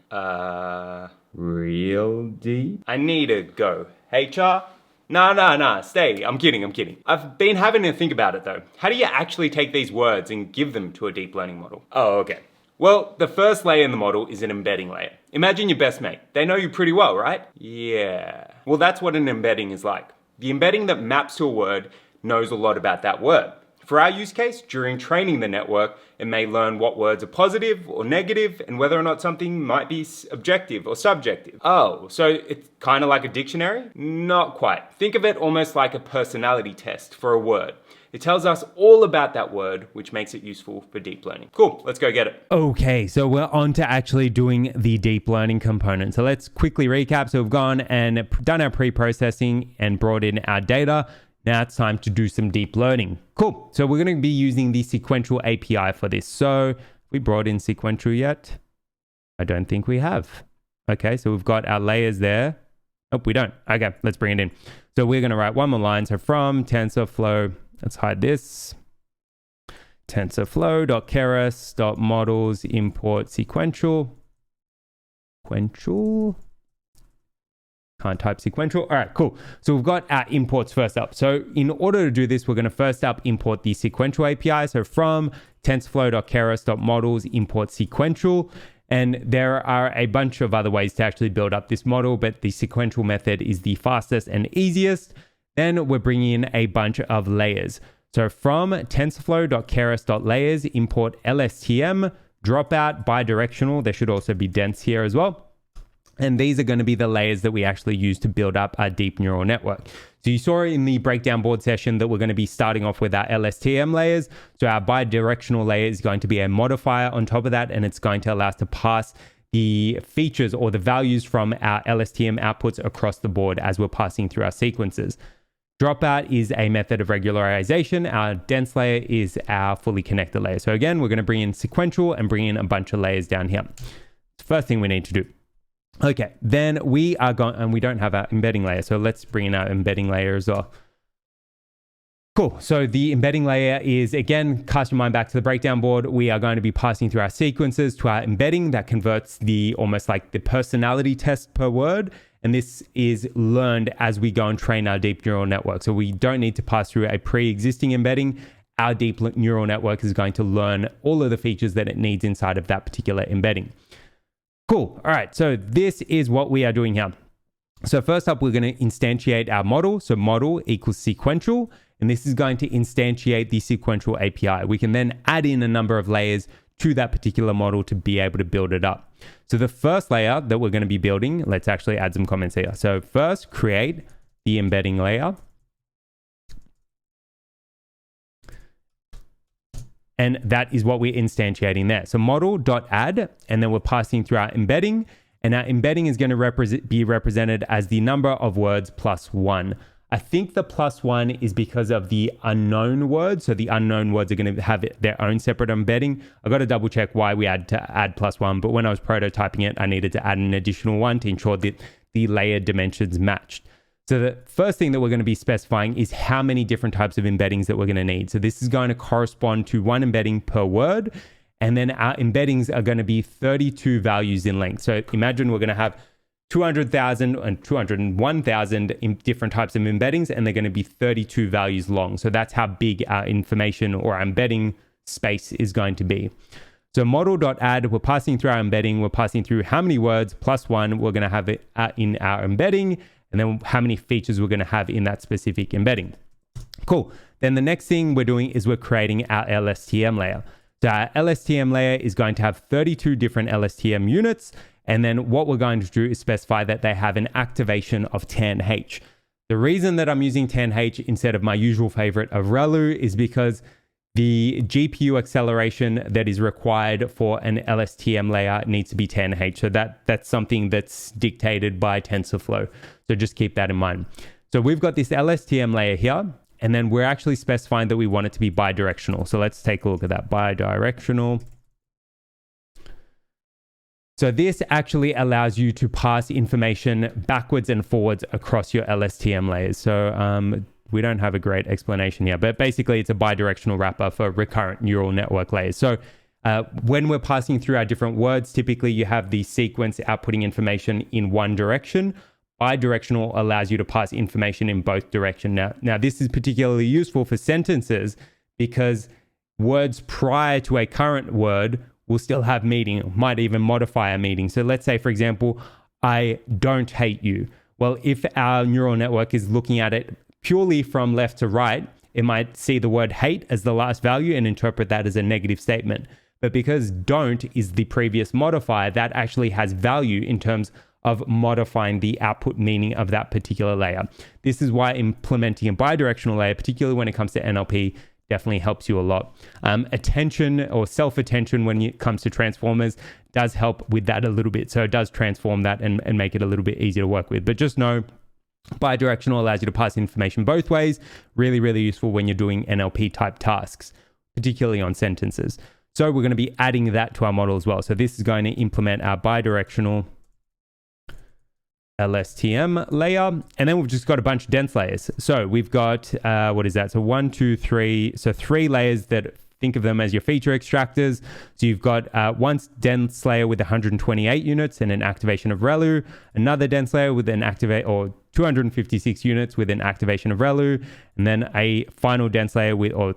Real deep? I need to go. HR? Nah, stay. I'm kidding. I've been having to think about it though. How do you actually take these words and give them to a deep learning model? Oh, okay. Well, the first layer in the model is an embedding layer. Imagine your best mate. They know you pretty well, right? Yeah. Well, that's what an embedding is like. The embedding that maps to a word knows a lot about that word. For our use case, during training the network, it may learn what words are positive or negative and whether or not something might be objective or subjective. Oh, so it's kind of like a dictionary? Not quite. Think of it almost like a personality test for a word. It tells us all about that word, which makes it useful for deep learning. Cool, let's go get it. Okay, so we're on to actually doing the deep learning component. So let's quickly recap. So we've gone and done our pre-processing and brought in our data. Now it's time to do some deep learning. Cool, so we're going to be using the sequential API for this. So we brought in sequential yet? I don't think we have. Okay, so we've got our layers there. Oh, we don't. Okay, let's bring it in. So we're going to write one more line. So from TensorFlow, let's hide this. TensorFlow.keras.models import sequential. Sequential. Can't type sequential. All right, cool. So we've got our imports first up. So in order to do this, we're going to first up import the sequential API. So from TensorFlow.keras.models import sequential. And there are a bunch of other ways to actually build up this model, but the sequential method is the fastest and easiest. Then we're bringing in a bunch of layers. So from TensorFlow.keras.layers, import LSTM, dropout, bidirectional. There should also be dense here as well. And these are going to be the layers that we actually use to build up our deep neural network. So you saw in the breakdown board session that we're going to be starting off with our LSTM layers. So our bidirectional layer is going to be a modifier on top of that, and it's going to allow us to pass the features or the values from our LSTM outputs across the board as we're passing through our sequences. Dropout is a method of regularization. Our dense layer is our fully connected layer. So again, we're going to bring in sequential and bring in a bunch of layers down here. It's the first thing we need to do. Okay, then we are going, and we don't have our embedding layer. So let's bring in our embedding layer as well. Cool. So the embedding layer is, again, cast your mind back to the breakdown board. We are going to be passing through our sequences to our embedding that converts the almost like the personality test per word. And this is learned as we go and train our deep neural network. So we don't need to pass through a pre-existing embedding. Our deep neural network is going to learn all of the features that it needs inside of that particular embedding. Cool. All right. So this is what we are doing here. So first up, we're going to instantiate our model. So model equals sequential. And this is going to instantiate the sequential API. We can then add in a number of layers to that particular model to be able to build it up. So the first layer that we're going to be building, let's actually add some comments here. So first, create the embedding layer. And that is what we're instantiating there. So model.add, and then we're passing through our embedding. And our embedding is going to be represented as the number of words plus 1. I think the plus 1 is because of the unknown words. So the unknown words are going to have their own separate embedding. I've got to double check why we had to add plus 1. But when I was prototyping it, I needed to add an additional 1 to ensure that the layer dimensions matched. So the first thing that we're going to be specifying is how many different types of embeddings that we're going to need. So this is going to correspond to one embedding per word. And then our embeddings are going to be 32 values in length. So imagine we're going to have 200,000 and 201,000 in different types of embeddings, and they're going to be 32 values long. So that's how big our information or our embedding space is going to be. So model.add, we're passing through our embedding, we're passing through how many words plus 1 we're going to have it in our embedding, and then how many features we're going to have in that specific embedding. Cool. Then the next thing we're doing is we're creating our LSTM layer. So our LSTM layer is going to have 32 different LSTM units. And then what we're going to do is specify that they have an activation of 10H. The reason that I'm using 10H instead of my usual favorite of ReLU is because the GPU acceleration that is required for an LSTM layer needs to be 10H. So that's something that's dictated by TensorFlow. So just keep that in mind. So we've got this LSTM layer here, and then we're actually specifying that we want it to be bidirectional. So let's take a look at that. Bidirectional. So this actually allows you to pass information backwards and forwards across your LSTM layers. So we don't have a great explanation here, but basically it's a bidirectional wrapper for recurrent neural network layers. So when we're passing through our different words, typically you have the sequence outputting information in one direction. Bidirectional allows you to pass information in both directions. Now this is particularly useful for sentences because words prior to a current word will still have meaning, might even modify a meaning. So let's say, for example, I don't hate you. Well, if our neural network is looking at it purely from left to right, it might see the word hate as the last value and interpret that as a negative statement. But because don't is the previous modifier, that actually has value in terms of modifying the output meaning of that particular layer. This is why implementing a bidirectional layer, particularly when it comes to NLP, definitely helps you a lot. Attention or self-attention when it comes to transformers does help with that a little bit. So it does transform that and make it a little bit easier to work with. But just know bidirectional allows you to pass information both ways. Really, really useful when you're doing NLP type tasks, particularly on sentences. So we're going to be adding that to our model as well. So this is going to implement our bidirectional LSTM layer, and then we've just got a bunch of dense layers. So we've got what is that? So 1, 2, 3. So 3 layers that think of them as your feature extractors. So you've got one dense layer with 128 units and an activation of ReLU, another dense layer with an activate or 256 units with an activation of ReLU, and then a final dense layer with or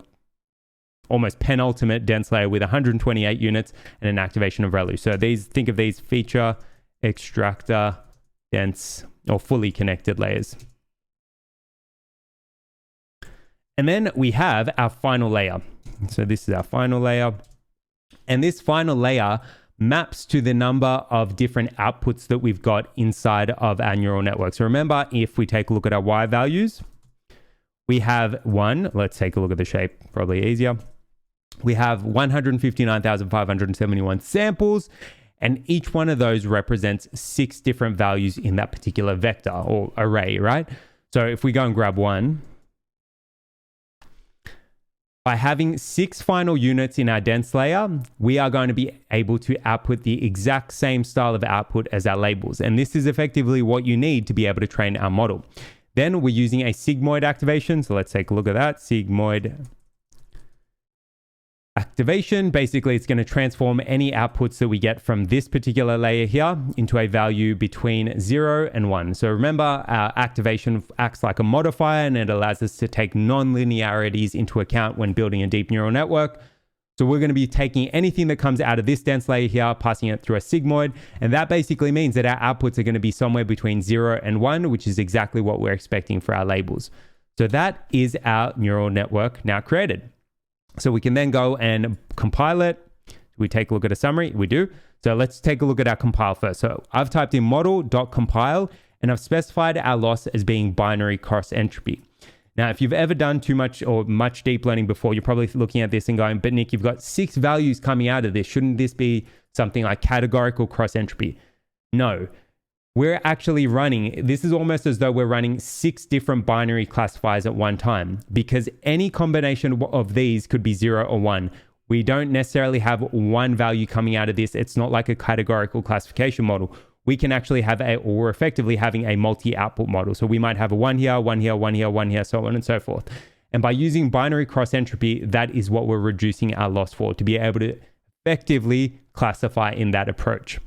almost penultimate dense layer with 128 units and an activation of ReLU. So these, think of these feature extractor dense or fully connected layers. And then we have our final layer. So this is our final layer. And this final layer maps to the number of different outputs that we've got inside of our neural network. So remember, if we take a look at our Y values, we have one. Let's take a look at the shape, probably easier. We have 159,571 samples. And each one of those represents 6 different values in that particular vector or array, right? So if we go and grab one, By having 6 final units in our dense layer, we are going to be able to output the exact same style of output as our labels. And this is effectively what you need to be able to train our model. Then we're using a sigmoid activation. So let's take a look at that. Sigmoid activation. Basically, it's going to transform any outputs that we get from this particular layer here into a value between 0 and 1. So remember, our activation acts like a modifier, and it allows us to take non-linearities into account when building a deep neural network. So we're going to be taking anything that comes out of this dense layer here, passing it through a sigmoid. And that basically means that our outputs are going to be somewhere between 0 and 1, which is exactly what we're expecting for our labels. So that is our neural network now created. So we can then go and compile it. We take a look at a summary. We do. So let's take a look at our compile first. So I've typed in model.compile, and I've specified our loss as being binary cross entropy. Now, if you've ever done too much or much deep learning before, you're probably looking at this and going, but Nick, you've got 6 values coming out of this. Shouldn't this be something like categorical cross entropy? No. We're actually running, this is almost as though we're running 6 different binary classifiers at one time, because any combination of these could be 0 or 1. We don't necessarily have one value coming out of this. It's not like a categorical classification model. We can actually have or we're effectively having a multi-output model. So we might have a 1 here, 1 here, 1 here, 1 here, so on and so forth. And by using binary cross entropy, that is what we're reducing our loss for, to be able to effectively classify in that approach.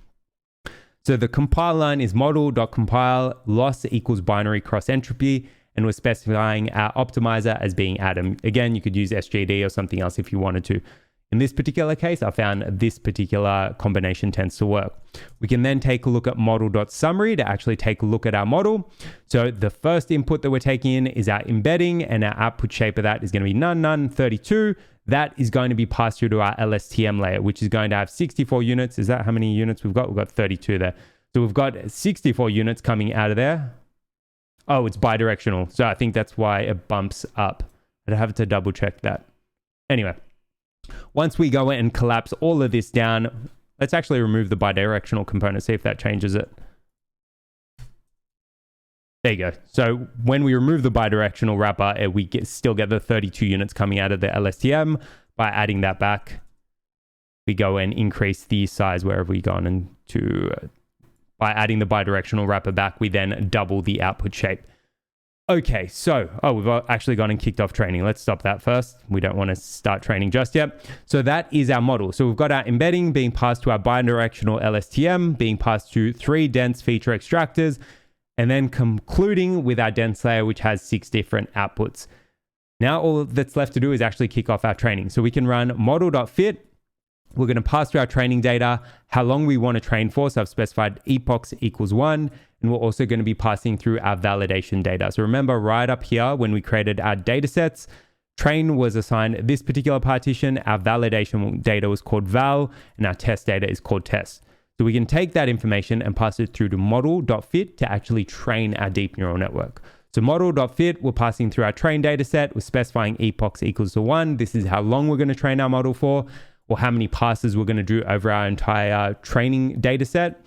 So the compile line is model.compile loss equals binary cross entropy, and we're specifying our optimizer as being Atom. Again, you could use SGD or something else if you wanted to. In this particular case, I found this particular combination tends to work. We can then take a look at model.summary to actually take a look at our model. So the first input that we're taking in is our embedding, and our output shape of that is going to be none, none, 32. That is going to be passed through to our LSTM layer, which is going to have 64 units. Is that how many units we've got? We've got 32 there. So we've got 64 units coming out of there. Oh, it's bidirectional. So I think that's why it bumps up. I'd have to double check that. Anyway, once we go and collapse all of this down, let's actually remove the bidirectional component, see if that changes it. There you go. So when we remove the bidirectional wrapper, we still get the 32 units coming out of the LSTM. By adding that back, we go and increase the size wherever we go on into. By adding the bidirectional wrapper back, we then double the output shape. Okay, so, we've actually gone and kicked off training. Let's stop that first. We don't want to start training just yet. So that is our model. So we've got our embedding being passed to our bidirectional LSTM, being passed to 3 dense feature extractors, and then concluding with our dense layer, which has 6 different outputs. Now all that's left to do is actually kick off our training. So we can run model.fit. We're going to pass through our training data, how long we want to train for. So I've specified epochs equals 1. And we're also going to be passing through our validation data. So remember right up here when we created our data sets, train was assigned this particular partition. Our validation data was called val, and our test data is called test. So we can take that information and pass it through to model.fit to actually train our deep neural network. So model.fit, we're passing through our train data set. We're specifying epochs equals to 1. This is how long we're going to train our model for, or how many passes we're going to do over our entire training data set.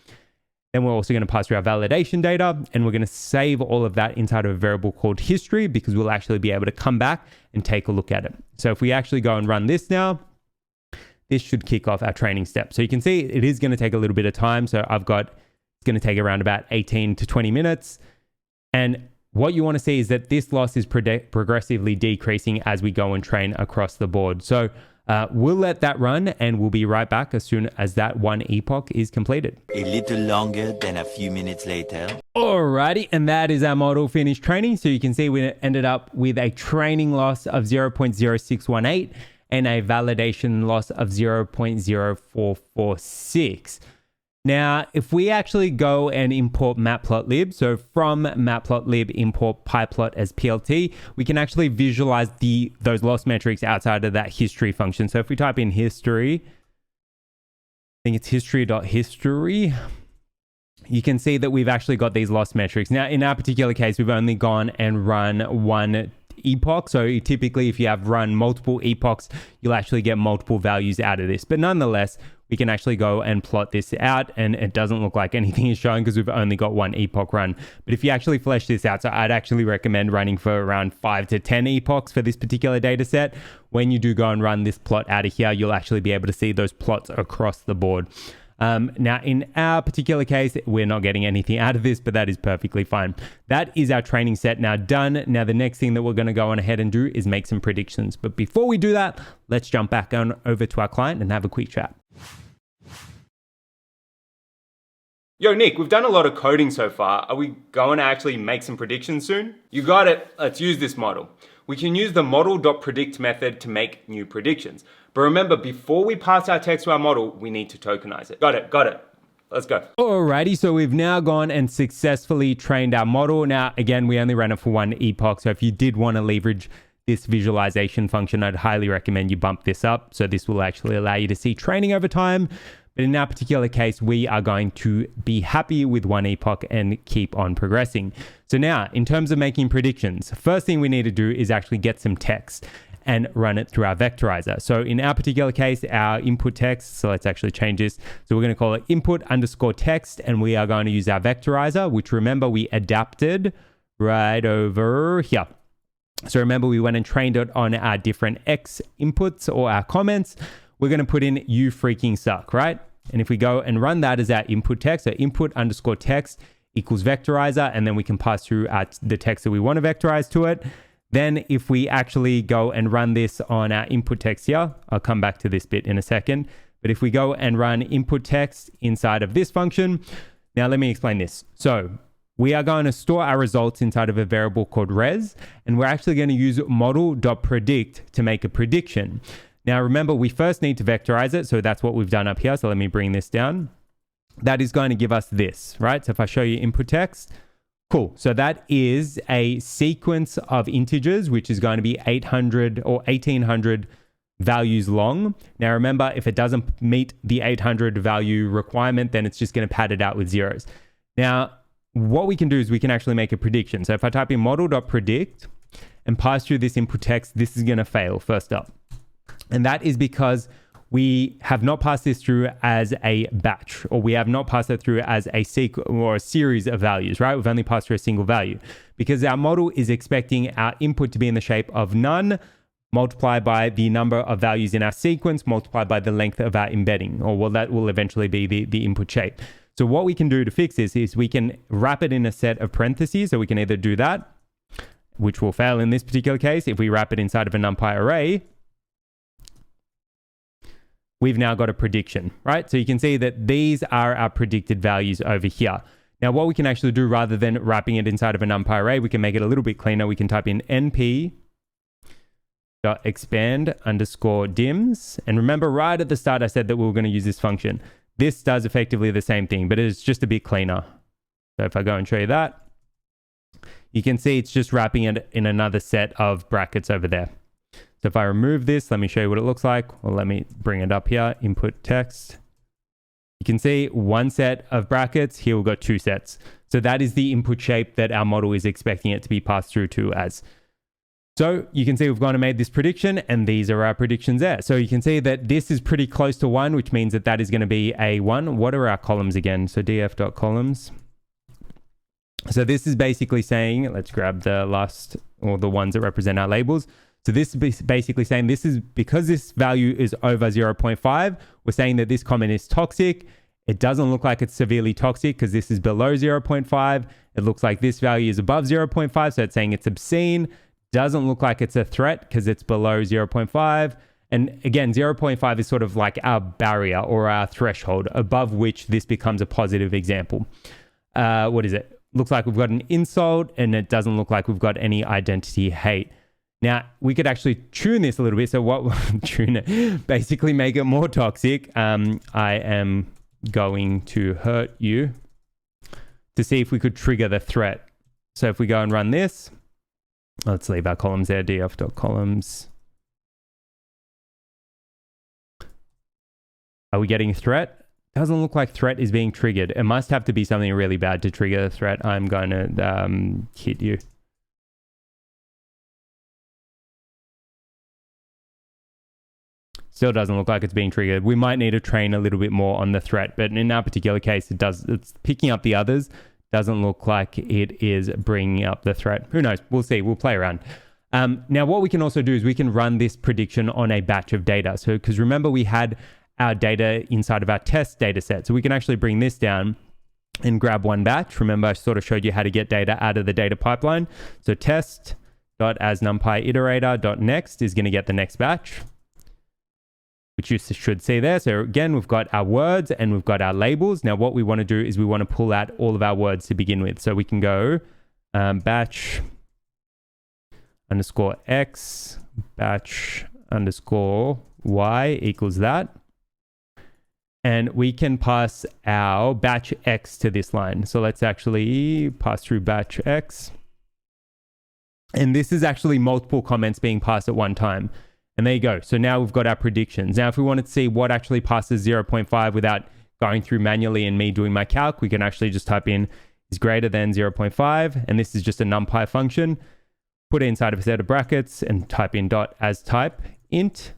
Then we're also going to pass through our validation data, and we're going to save all of that inside of a variable called history, because we'll actually be able to come back and take a look at it. So if we actually go and run this now, this should kick off our training step. So you can see it is going to take a little bit of time. So it's going to take around about 18 to 20 minutes. And what you want to see is that this loss is progressively decreasing as we go and train across the board. So we'll let that run, and we'll be right back as soon as that one epoch is completed. A little longer than a few minutes later. Alrighty, and that is our model finished training. So you can see we ended up with a training loss of 0.0618 and a validation loss of 0.0446. Now, if we actually go and import matplotlib, so from matplotlib import pyplot as PLT, we can actually visualize those loss metrics outside of that history function. So if we type in history, I think it's history.history, you can see that we've actually got these loss metrics. Now, in our particular case, we've only gone and run one epoch. So typically if you have run multiple epochs, you'll actually get multiple values out of this. But nonetheless, we can actually go and plot this out, and it doesn't look like anything is showing because we've only got one epoch run. But if you actually flesh this out, so I'd actually recommend running for around 5 to 10 epochs for this particular data set. When you do go and run this plot out of here, you'll actually be able to see those plots across the board. Now, in our particular case, we're not getting anything out of this, but that is perfectly fine. That is our training set now done. Now, the next thing that we're going to go on ahead and do is make some predictions. But before we do that, let's jump back on over to our client and have a quick chat. Yo, Nick, we've done a lot of coding so far. Are we going to actually make some predictions soon? You got it. Let's use this model. We can use the model.predict method to make new predictions. But remember, before we pass our text to our model, we need to tokenize it. Got it. Let's go. Alrighty, so we've now gone and successfully trained our model. Now, again, we only ran it for one epoch. So if you did want to leverage this visualization function, I'd highly recommend you bump this up. So this will actually allow you to see training over time. But in our particular case, we are going to be happy with one epoch and keep on progressing. So now, in terms of making predictions, first thing we need to do is actually get some text and run it through our vectorizer. So in our particular case, our input text, so let's actually change this. So we're going to call it input_text, and we are going to use our vectorizer, which remember we adapted right over here. So remember we went and trained it on our different X inputs or our comments. We're going to put in "you freaking suck," right? And if we go and run that as our input text, so input_text equals vectorizer, and then we can pass through the text that we want to vectorize to it. Then if we actually go and run this on our input text here, I'll come back to this bit in a second. But if we go and run input text inside of this function, now let me explain this. So we are going to store our results inside of a variable called res, and we're actually going to use model.predict to make a prediction. Now, remember, we first need to vectorize it. So that's what we've done up here. So let me bring this down. That is going to give us this, right? So if I show you input text, cool. So that is a sequence of integers, which is going to be 800 or 1800 values long. Now, remember, if it doesn't meet the 800 value requirement, then it's just going to pad it out with zeros. Now, what we can do is we can actually make a prediction. So if I type in model.predict and pass through this input text, this is going to fail first up. And that is because we have not passed this through as a batch, or we have not passed it through as a sequence or a series of values, right? We've only passed through a single value because our model is expecting our input to be in the shape of none multiplied by the number of values in our sequence multiplied by the length of our embedding, or well, that will eventually be the input shape. So what we can do to fix this is we can wrap it in a set of parentheses. So we can either do that, which will fail in this particular case. If we wrap it inside of a NumPy array, we've now got a prediction, right? So you can see that these are our predicted values over here. Now, what we can actually do rather than wrapping it inside of a NumPy array, we can make it a little bit cleaner. We can type in np.expand_dims. And remember, right at the start, I said that we were going to use this function. This does effectively the same thing, but it's just a bit cleaner. So if I go and show you that, you can see it's just wrapping it in another set of brackets over there. So if I remove this, let me show you what it looks like. Well, let me bring it up here, input text. You can see one set of brackets. Here we've got two sets. So that is the input shape that our model is expecting it to be passed through to as. So you can see we've gone and made this prediction, and these are our predictions there. So you can see that this is pretty close to 1, which means that that is going to be a 1. What are our columns again? So df.columns. So this is basically saying, let's grab the last, or the ones that represent our labels. So this is basically saying this is because this value is over 0.5, we're saying that this comment is toxic. It doesn't look like it's severely toxic because this is below 0.5. It looks like this value is above 0.5. So it's saying it's obscene. Doesn't look like it's a threat because it's below 0.5. And again, 0.5 is sort of like our barrier or our threshold above which this becomes a positive example. What is it? Looks like we've got an insult, and it doesn't look like we've got any identity hate. Now, we could actually tune this a little bit. So what tune it? Basically make it more toxic. I am going to hurt you, to see if we could trigger the threat. So if we go and run this, let's leave our columns there, df.columns. Are we getting a threat? Doesn't look like threat is being triggered. It must have to be something really bad to trigger the threat. I'm going to hit you. Still doesn't look like it's being triggered. We might need to train a little bit more on the threat, but in our particular case, it's picking up the others. Doesn't look like it is bringing up the threat. Who knows? We'll see. We'll play around. Now, what we can also do is we can run this prediction on a batch of data. So, because remember, we had our data inside of our test data set. So we can actually bring this down and grab one batch. Remember, I sort of showed you how to get data out of the data pipeline. So test.asNumPy_iterator.next is going to get the next batch, which you should see there. So again, we've got our words and we've got our labels. Now, what we want to do is we want to pull out all of our words to begin with. So we can go batch underscore X, batch underscore Y equals that. And we can pass our batch X to this line. So let's actually pass through batch X. And this is actually multiple comments being passed at one time. And there you go. So now we've got our predictions. Now, if we wanted to see what actually passes 0.5 without going through manually and me doing my calc, we can actually just type in is greater than 0.5. And this is just a NumPy function. Put it inside of a set of brackets and type in .asType int.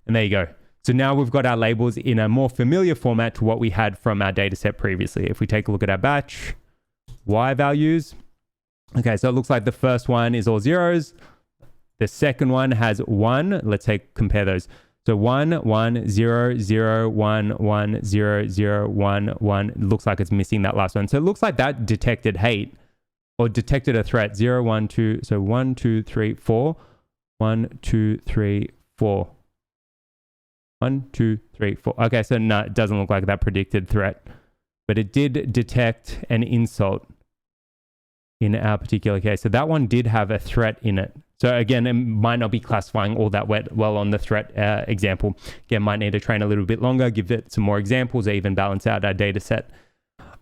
And there you go. So now we've got our labels in a more familiar format to what we had from our data set previously. If we take a look at our batch, Y values. Okay, so it looks like the first one is all zeros. The second one has 1. Let's compare those. So 1, 1, 0, 0, 1, 1, 0, 0, 1, 1. It looks like it's missing that last one. So it looks like that detected hate or detected a threat. 0, 1, 2. So 1, 2, 3, 4. 1, 2, 3, 4. 1, 2, 3, 4. Okay, so no, it doesn't look like that predicted threat, but it did detect an insult in our particular case. So that one did have a threat in it. So again, it might not be classifying all that well on the threat example. Again, might need to train a little bit longer, give it some more examples, or even balance out our data set.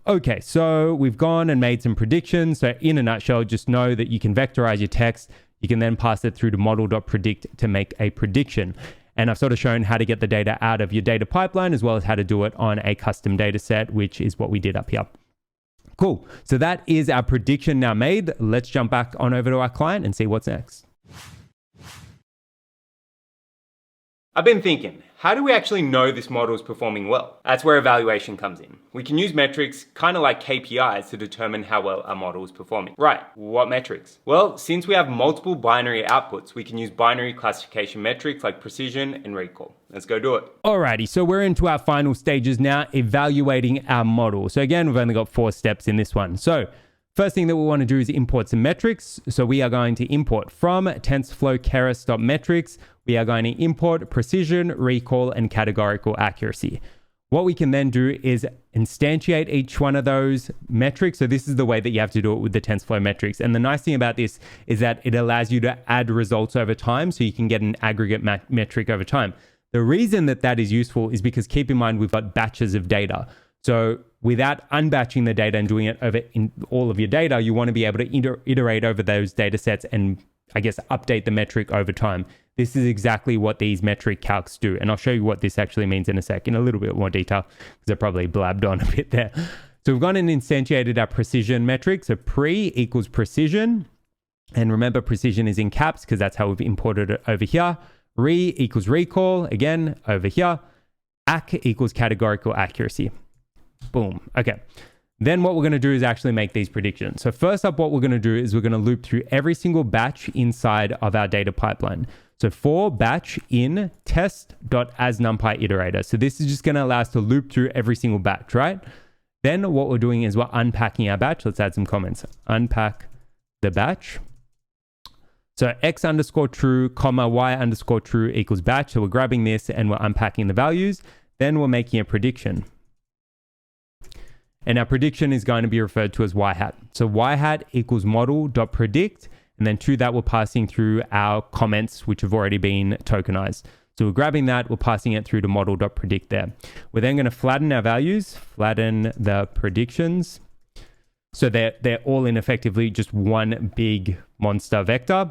Okay, so we've gone and made some predictions. So in a nutshell, just know that you can vectorize your text. You can then pass it through to model.predict to make a prediction. And I've sort of shown how to get the data out of your data pipeline, as well as how to do it on a custom data set, which is what we did up here. Cool. So that is our prediction now made. Let's jump back on over to our client and see what's next. I've been thinking, how do we actually know this model is performing well? That's where evaluation comes in. We can use metrics, kind of like KPIs, to determine how well our model is performing. Right, what metrics? Well, since we have multiple binary outputs, we can use binary classification metrics like precision and recall. Let's go do it. Alrighty, so we're into our final stages now, evaluating our model. So again, we've only got 4 steps in this one. So first thing that we want to do is import some metrics. So we are going to import from TensorFlow keras.metrics. We are going to import precision, recall, and categorical accuracy. What we can then do is instantiate each one of those metrics. So this is the way that you have to do it with the TensorFlow metrics. And the nice thing about this is that it allows you to add results over time, so you can get an aggregate metric over time. The reason that that is useful is because, keep in mind, we've got batches of data. So without unbatching the data and doing it over in all of your data, you want to be able to iterate over those data sets and, I guess, update the metric over time. This is exactly what these metric calcs do. And I'll show you what this actually means in a sec, in a little bit more detail, because I probably blabbed on a bit there. So we've gone and instantiated our precision metric. So pre equals precision. And remember, precision is in caps because that's how we've imported it over here. Re equals recall, again, over here. Ac equals categorical accuracy. Boom. Okay. Then what we're going to do is actually make these predictions. So first up, what we're going to do is we're going to loop through every single batch inside of our data pipeline. So for batch in test.asNumPy_iterator. So this is just going to allow us to loop through every single batch, right? Then what we're doing is we're unpacking our batch. Let's add some comments. Unpack the batch. So x_true, comma, y_true equals batch. So we're grabbing this and we're unpacking the values. Then we're making a prediction. And our prediction is going to be referred to as y hat. So y hat equals model.predict. And then to that, we're passing through our comments, which have already been tokenized. So we're grabbing that, we're passing it through to model.predict there. We're then going to flatten our values, flatten the predictions. So they're all in effectively just one big monster vector.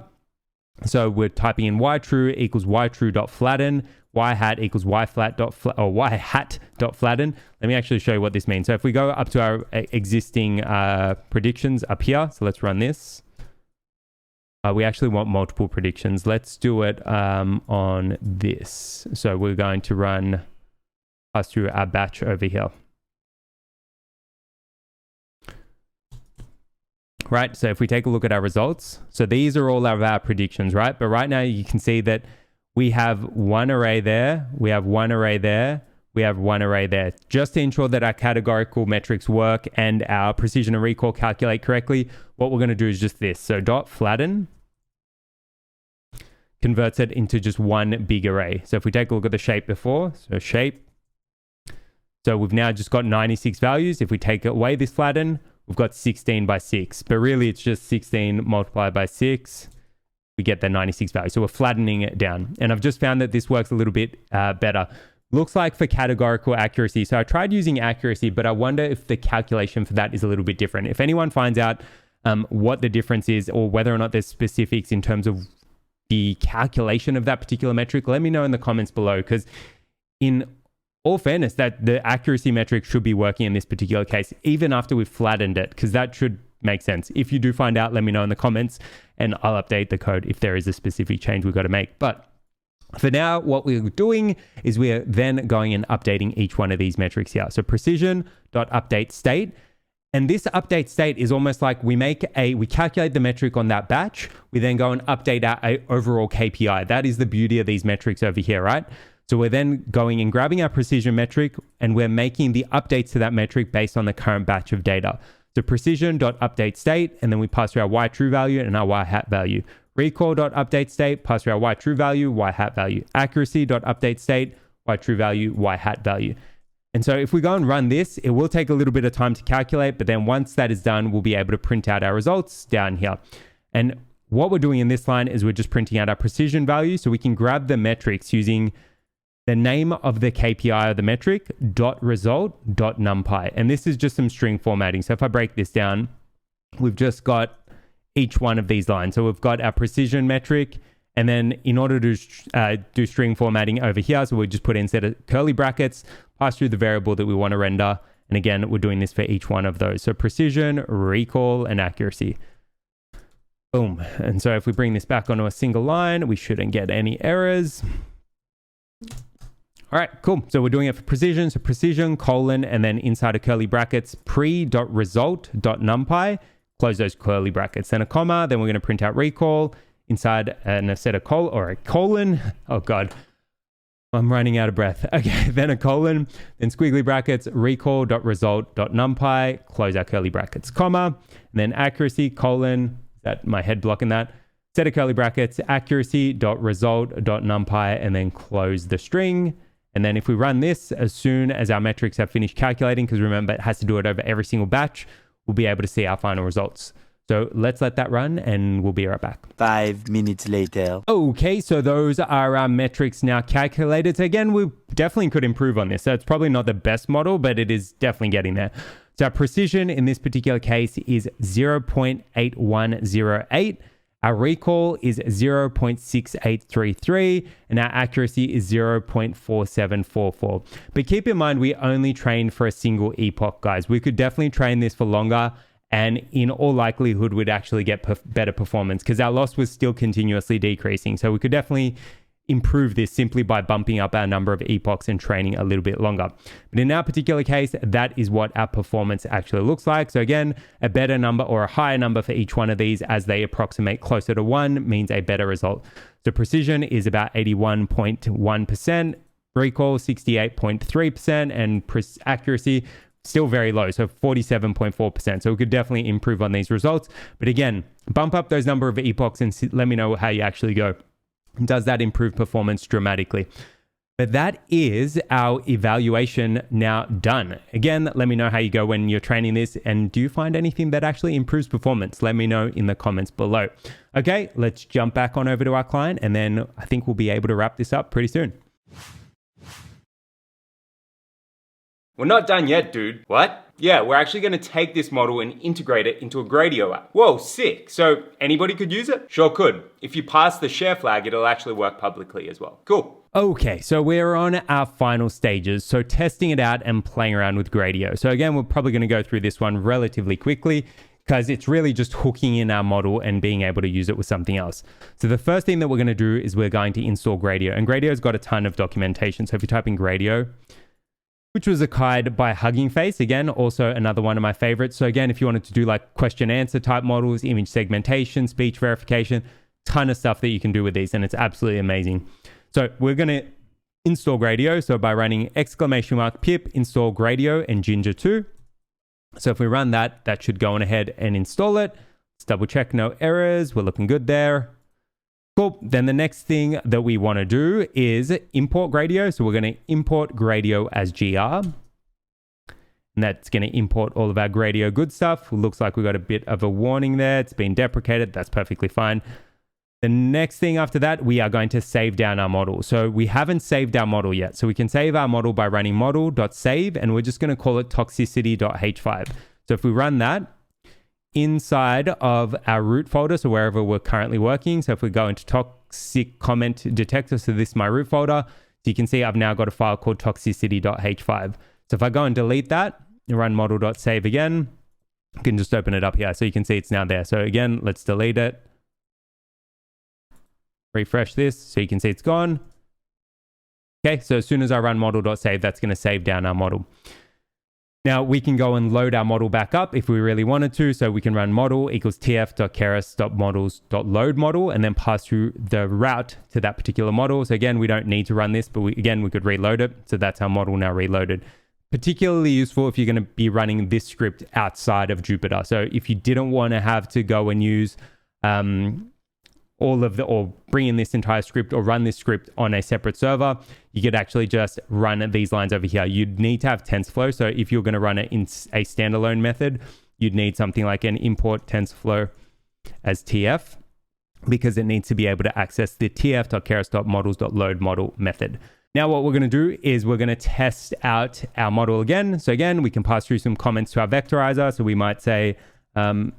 So we're typing in y true equals y true.flatten, y hat equals y hat.flatten. Let me actually show you what this means. So if we go up to our existing predictions up here, so let's run this. We actually want multiple predictions. Let's do it on this. So we're going to pass through our batch over here. Right, so if we take a look at our results, so these are all of our predictions, right? But right now you can see that we have one array there, we have one array there, we have one array there. Just to ensure that our categorical metrics work and our precision and recall calculate correctly, what we're going to do is just this. So dot flatten converts it into just one big array. So if we take a look at the shape before, so shape, so we've now just got 96 values. If we take away this flatten, we've got 16 by 6, but really it's just 16 multiplied by 6. We get the 96 value. So we're flattening it down. And I've just found that this works a little bit better. Looks like for categorical accuracy. So I tried using accuracy, but I wonder if the calculation for that is a little bit different. If anyone finds out what the difference is or whether or not there's specifics in terms of the calculation of that particular metric, let me know in the comments below. Because in all fairness, that the accuracy metric should be working in this particular case, even after we've flattened it, because that should make sense. If you do find out, let me know in the comments and I'll update the code if there is a specific change we've got to make. But for now, what we're doing is we're then going and updating each one of these metrics here. So precision.update state. And this update state is almost like we calculate the metric on that batch. We then go and update our overall KPI. That is the beauty of these metrics over here, right? So we're then going and grabbing our precision metric and we're making the updates to that metric based on the current batch of data. So precision.update state, and then we pass through our y true value and our y hat value. Recall.update state, pass through our y true value, y hat value. Accuracy.update state, y true value, y hat value. And so if we go and run this, it will take a little bit of time to calculate, but then once that is done, we'll be able to print out our results down here. And what we're doing in this line is we're just printing out our precision value, so we can grab the metrics using the name of the KPI of the metric, .result.numpy. And this is just some string formatting. So if I break this down, we've just got each one of these lines. So we've got our precision metric, and then in order to do string formatting over here, so we just put instead of curly brackets, pass through the variable that we want to render. And again, we're doing this for each one of those. So precision, recall, and accuracy. Boom. And so if we bring this back onto a single line, we shouldn't get any errors. All right, cool. So we're doing it for precision. So precision, colon, and then inside of curly brackets, pre.result.numpy, close those curly brackets. Then a comma, then we're going to print out recall inside and a set of colon. Oh God, I'm running out of breath. Okay, then a colon, then squiggly brackets, recall.result.numpy, close our curly brackets, comma, and then accuracy, colon, is that my head blocking that? Set of curly brackets, accuracy.result.numpy, and then close the string. And then if we run this, as soon as our metrics have finished calculating, because remember, it has to do it over every single batch, we'll be able to see our final results. So let's let that run and we'll be right back. 5 minutes later. Okay, so those are our metrics now calculated. So again, we definitely could improve on this. So it's probably not the best model, but it is definitely getting there. So our precision in this particular case is 0.8108. Our recall is 0.6833 and our accuracy is 0.4744. But keep in mind, we only train for a single epoch, guys. We could definitely train this for longer, and in all likelihood, we'd actually get better performance because our loss was still continuously decreasing. So we could definitely improve this simply by bumping up our number of epochs and training a little bit longer. But in our particular case, that is what our performance actually looks like. So again, a better number or a higher number for each one of these as they approximate closer to 1 means a better result. So precision is about 81.1%, recall 68.3%, and accuracy still very low, so 47.4%. So we could definitely improve on these results. But again, bump up those number of epochs and let me know how you actually go. Does that improve performance dramatically? But that is our evaluation now done. Again, let me know how you go when you're training this, and do you find anything that actually improves performance? Let me know in the comments below. Okay, let's jump back on over to our client, and then I think we'll be able to wrap this up pretty soon. We're not done yet, dude. What? Yeah, we're actually going to take this model and integrate it into a Gradio app. Whoa, sick. So anybody could use it? Sure could. If you pass the share flag, it'll actually work publicly as well. Cool. Okay, so we're on our final stages. So testing it out and playing around with Gradio. So again, we're probably going to go through this one relatively quickly. because it's really just hooking in our model and being able to use it with something else. So the first thing that we're going to do is we're going to install Gradio, and Gradio's got a ton of documentation. So if you type in Gradio, which was acquired by Hugging Face, again, also another one of my favorites. So again, if you wanted to do like question answer type models, image segmentation, speech verification, ton of stuff that you can do with these, and it's absolutely amazing. So we're going to install Gradio. So by running !pip install Gradio and Ginger2. So if we run that, that should go on ahead and install it. Let's double check, no errors. We're looking good there. Cool. Then the next thing that we want to do is import Gradio. So we're going to import Gradio as GR. And that's going to import all of our Gradio good stuff. Looks like we got a bit of a warning there. It's been deprecated. That's perfectly fine. The next thing after that, we are going to save down our model. So we haven't saved our model yet. So we can save our model by running model.save, and we're just going to call it toxicity.h5. So if we run that inside of our root folder, so wherever we're currently working. So if we go into toxic comment detector, so this is my root folder. So you can see I've now got a file called toxicity.h5. So if I go and delete that and run model.save again, you can just open it up here. So you can see it's now there. So again, let's delete it. Refresh this so you can see it's gone. Okay, so as soon as I run model.save, that's going to save down our model. Now we can go and load our model back up if we really wanted to. So we can run model equals tf.keras.models.load model and then pass through the route to that particular model. So again, we don't need to run this, but we could reload it. So that's our model now reloaded. Particularly useful if you're going to be running this script outside of Jupyter. So if you didn't want to have to go and use or bring in this entire script or run this script on a separate server, you could actually just run these lines over here. You'd need to have TensorFlow. So if you're going to run it in a standalone method, you'd need something like an import TensorFlow as TF, because it needs to be able to access the tf.keras.models.load model method. Now what we're going to do is we're going to test out our model again. So again, we can pass through some comments to our vectorizer. So we might say, hey,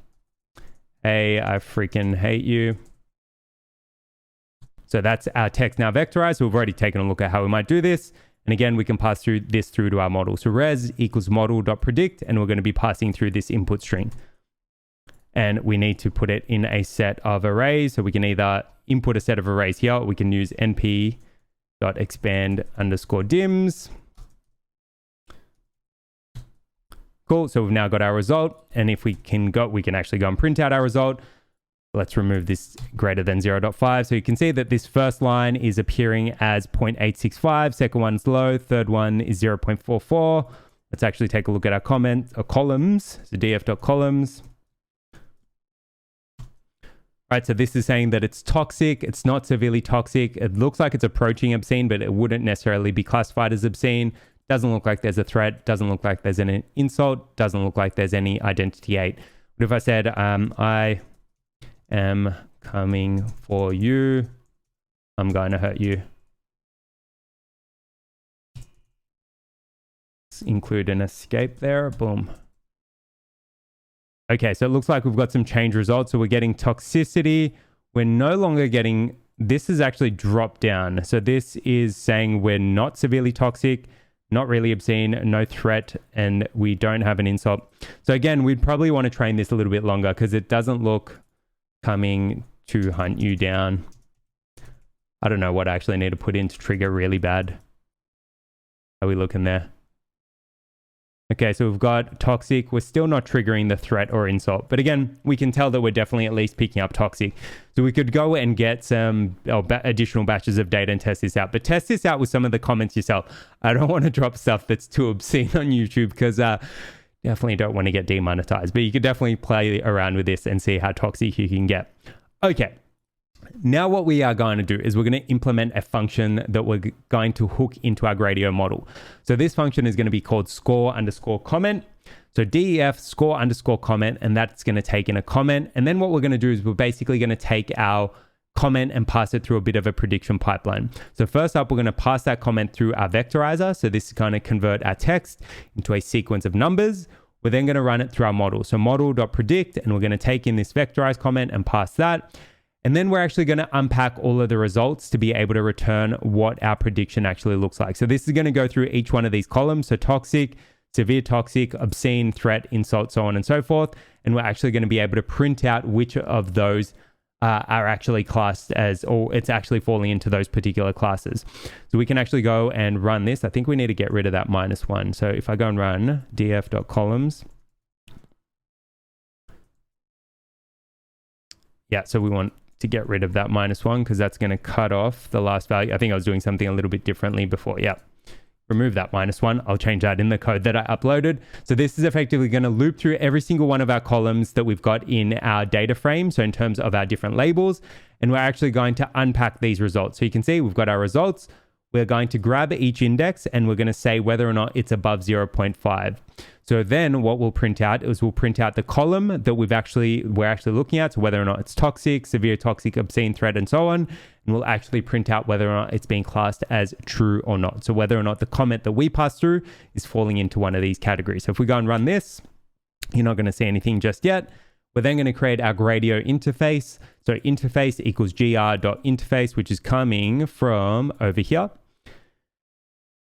I freaking hate you. So that's our text now vectorized. So we've already taken a look at how we might do this. And again, we can pass through to our model. So res equals model.predict, and we're going to be passing through this input string. And we need to put it in a set of arrays. So we can either input a set of arrays here, or we can use np.expand_dims. Cool. So we've now got our result. And if we can actually go and print out our result. Let's remove this greater than 0.5. So you can see that this first line is appearing as 0.865. Second one's low. Third one is 0.44. Let's actually take a look at our columns. So df.columns. Right, so this is saying that it's toxic. It's not severely toxic. It looks like it's approaching obscene, but it wouldn't necessarily be classified as obscene. Doesn't look like there's a threat. Doesn't look like there's an insult. Doesn't look like there's any identity 8. What if I said, I am coming for you. I'm going to hurt you. Let's include an escape there. Boom. Okay, so it looks like we've got some change results. So we're getting toxicity. We're no longer getting, this is actually dropped down. So this is saying we're not severely toxic, not really obscene, no threat, and we don't have an insult. So again, we'd probably want to train this a little bit longer because it doesn't look coming to hunt you down. I don't know what I actually need to put in to trigger really bad. How are we looking there? Okay, so we've got toxic. We're still not triggering the threat or insult. But again, we can tell that we're definitely at least picking up toxic. So we could go and get some additional batches of data and test this out. But test this out with some of the comments yourself. I don't want to drop stuff that's too obscene on YouTube because definitely don't want to get demonetized. But you could definitely play around with this and see how toxic you can get. Okay. Now what we are going to do is we're going to implement a function that we're going to hook into our Gradio model. So this function is going to be called score_comment. So def score_comment, and that's going to take in a comment. And then what we're going to do is we're basically going to take our comment and pass it through a bit of a prediction pipeline. So first up, we're going to pass that comment through our vectorizer. So this is going to convert our text into a sequence of numbers. We're then going to run it through our model. So model.predict, and we're going to take in this vectorized comment and pass that. And then we're actually going to unpack all of the results to be able to return what our prediction actually looks like. So this is going to go through each one of these columns. So toxic, severe toxic, obscene, threat, insult, so on and so forth. And we're actually going to be able to print out which of those are actually classed as, or it's actually falling into those particular classes. So we can actually go and run this. I think we need to get rid of that -1. So if I go and run df.columns, yeah, so we want to get rid of that -1 because that's going to cut off the last value. I think I was doing something a little bit differently before. Yeah. Remove that -1. I'll change that in the code that I uploaded. So this is effectively going to loop through every single one of our columns that we've got in our data frame. So in terms of our different labels, and we're actually going to unpack these results. So you can see we've got our results. We're going to grab each index and we're going to say whether or not it's above 0.5. So then what we'll print out is we'll print out the column that we're actually looking at, so whether or not it's toxic, severe toxic, obscene, threat, and so on. And we'll actually print out whether or not it's being classed as true or not. So whether or not the comment that we pass through is falling into one of these categories. So if we go and run this, you're not going to see anything just yet. We're then going to create our Gradio interface. So interface equals gr.interface, which is coming from over here.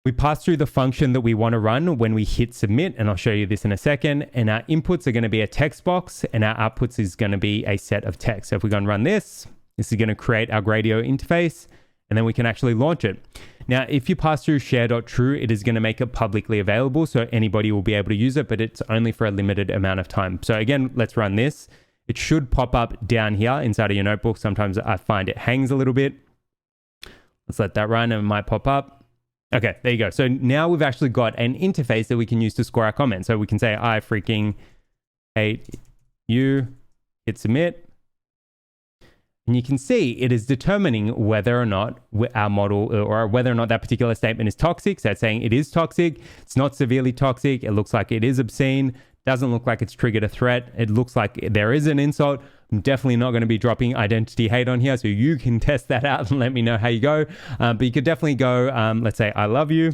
We pass through the function that we want to run when we hit submit, and I'll show you this in a second. And our inputs are going to be a text box, and our outputs is going to be a set of text. So if we go and run this, this is going to create our Gradio interface, and then we can actually launch it. Now, if you pass through share.true, it is going to make it publicly available, so anybody will be able to use it, but it's only for a limited amount of time. So again, let's run this. It should pop up down here inside of your notebook. Sometimes I find it hangs a little bit. Let's let that run and it might pop up. Okay, there you go. So now we've actually got an interface that we can use to score our comments. So we can say, I freaking hate you, hit submit. And you can see it is determining whether or not our model or whether or not that particular statement is toxic. So it's saying it is toxic. It's not severely toxic. It looks like it is obscene. Doesn't look like it's triggered a threat. It looks like there is an insult. I'm definitely not going to be dropping identity hate on here, so you can test that out and let me know how you go. But you could definitely go, let's say, I love you.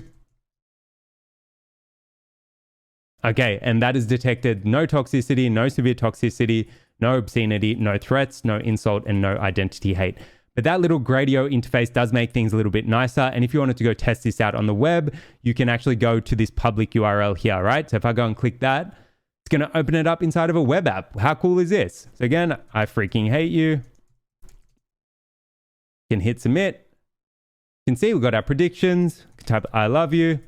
Okay, and that is detected no toxicity, no severe toxicity, no obscenity, no threats, no insult, and no identity hate. But that little Gradio interface does make things a little bit nicer. And if you wanted to go test this out on the web, you can actually go to this public URL here, right? So if I go and click that, it's going to open it up inside of a web app. How cool is this? So again, I freaking hate you. You can hit submit. You can see we've got our predictions. You can type I love you.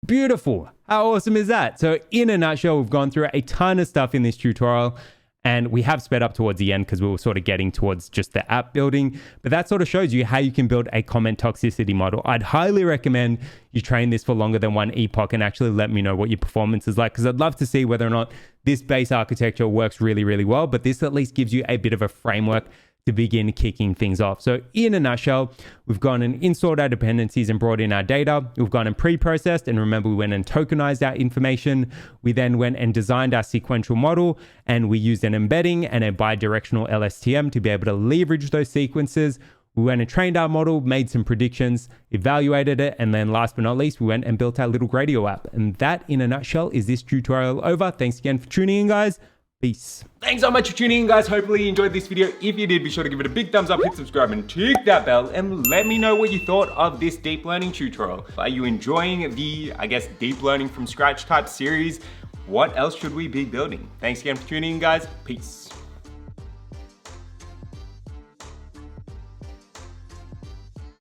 Beautiful. How awesome is that? So in a nutshell, we've gone through a ton of stuff in this tutorial. And we have sped up towards the end because we were sort of getting towards just the app building. But that sort of shows you how you can build a comment toxicity model. I'd highly recommend you train this for longer than one epoch and actually let me know what your performance is like, because I'd love to see whether or not this base architecture works really, really well. But this at least gives you a bit of a framework to begin kicking things off. So in a nutshell, we've gone and installed our dependencies and brought in our data. We've gone and pre-processed, and remember we went and tokenized our information. We then went and designed our sequential model, and we used an embedding and a bidirectional LSTM to be able to leverage those sequences. We went and trained our model, made some predictions, evaluated it, and then last but not least, we went and built our little Gradio app. And that in a nutshell is this tutorial over. Thanks again for tuning in, guys. Peace. Thanks so much for tuning in, guys. Hopefully you enjoyed this video. If you did, be sure to give it a big thumbs up, hit subscribe, and tick that bell, and let me know what you thought of this deep learning tutorial. Are you enjoying the, deep learning from scratch type series? What else should we be building? Thanks again for tuning in, guys. Peace.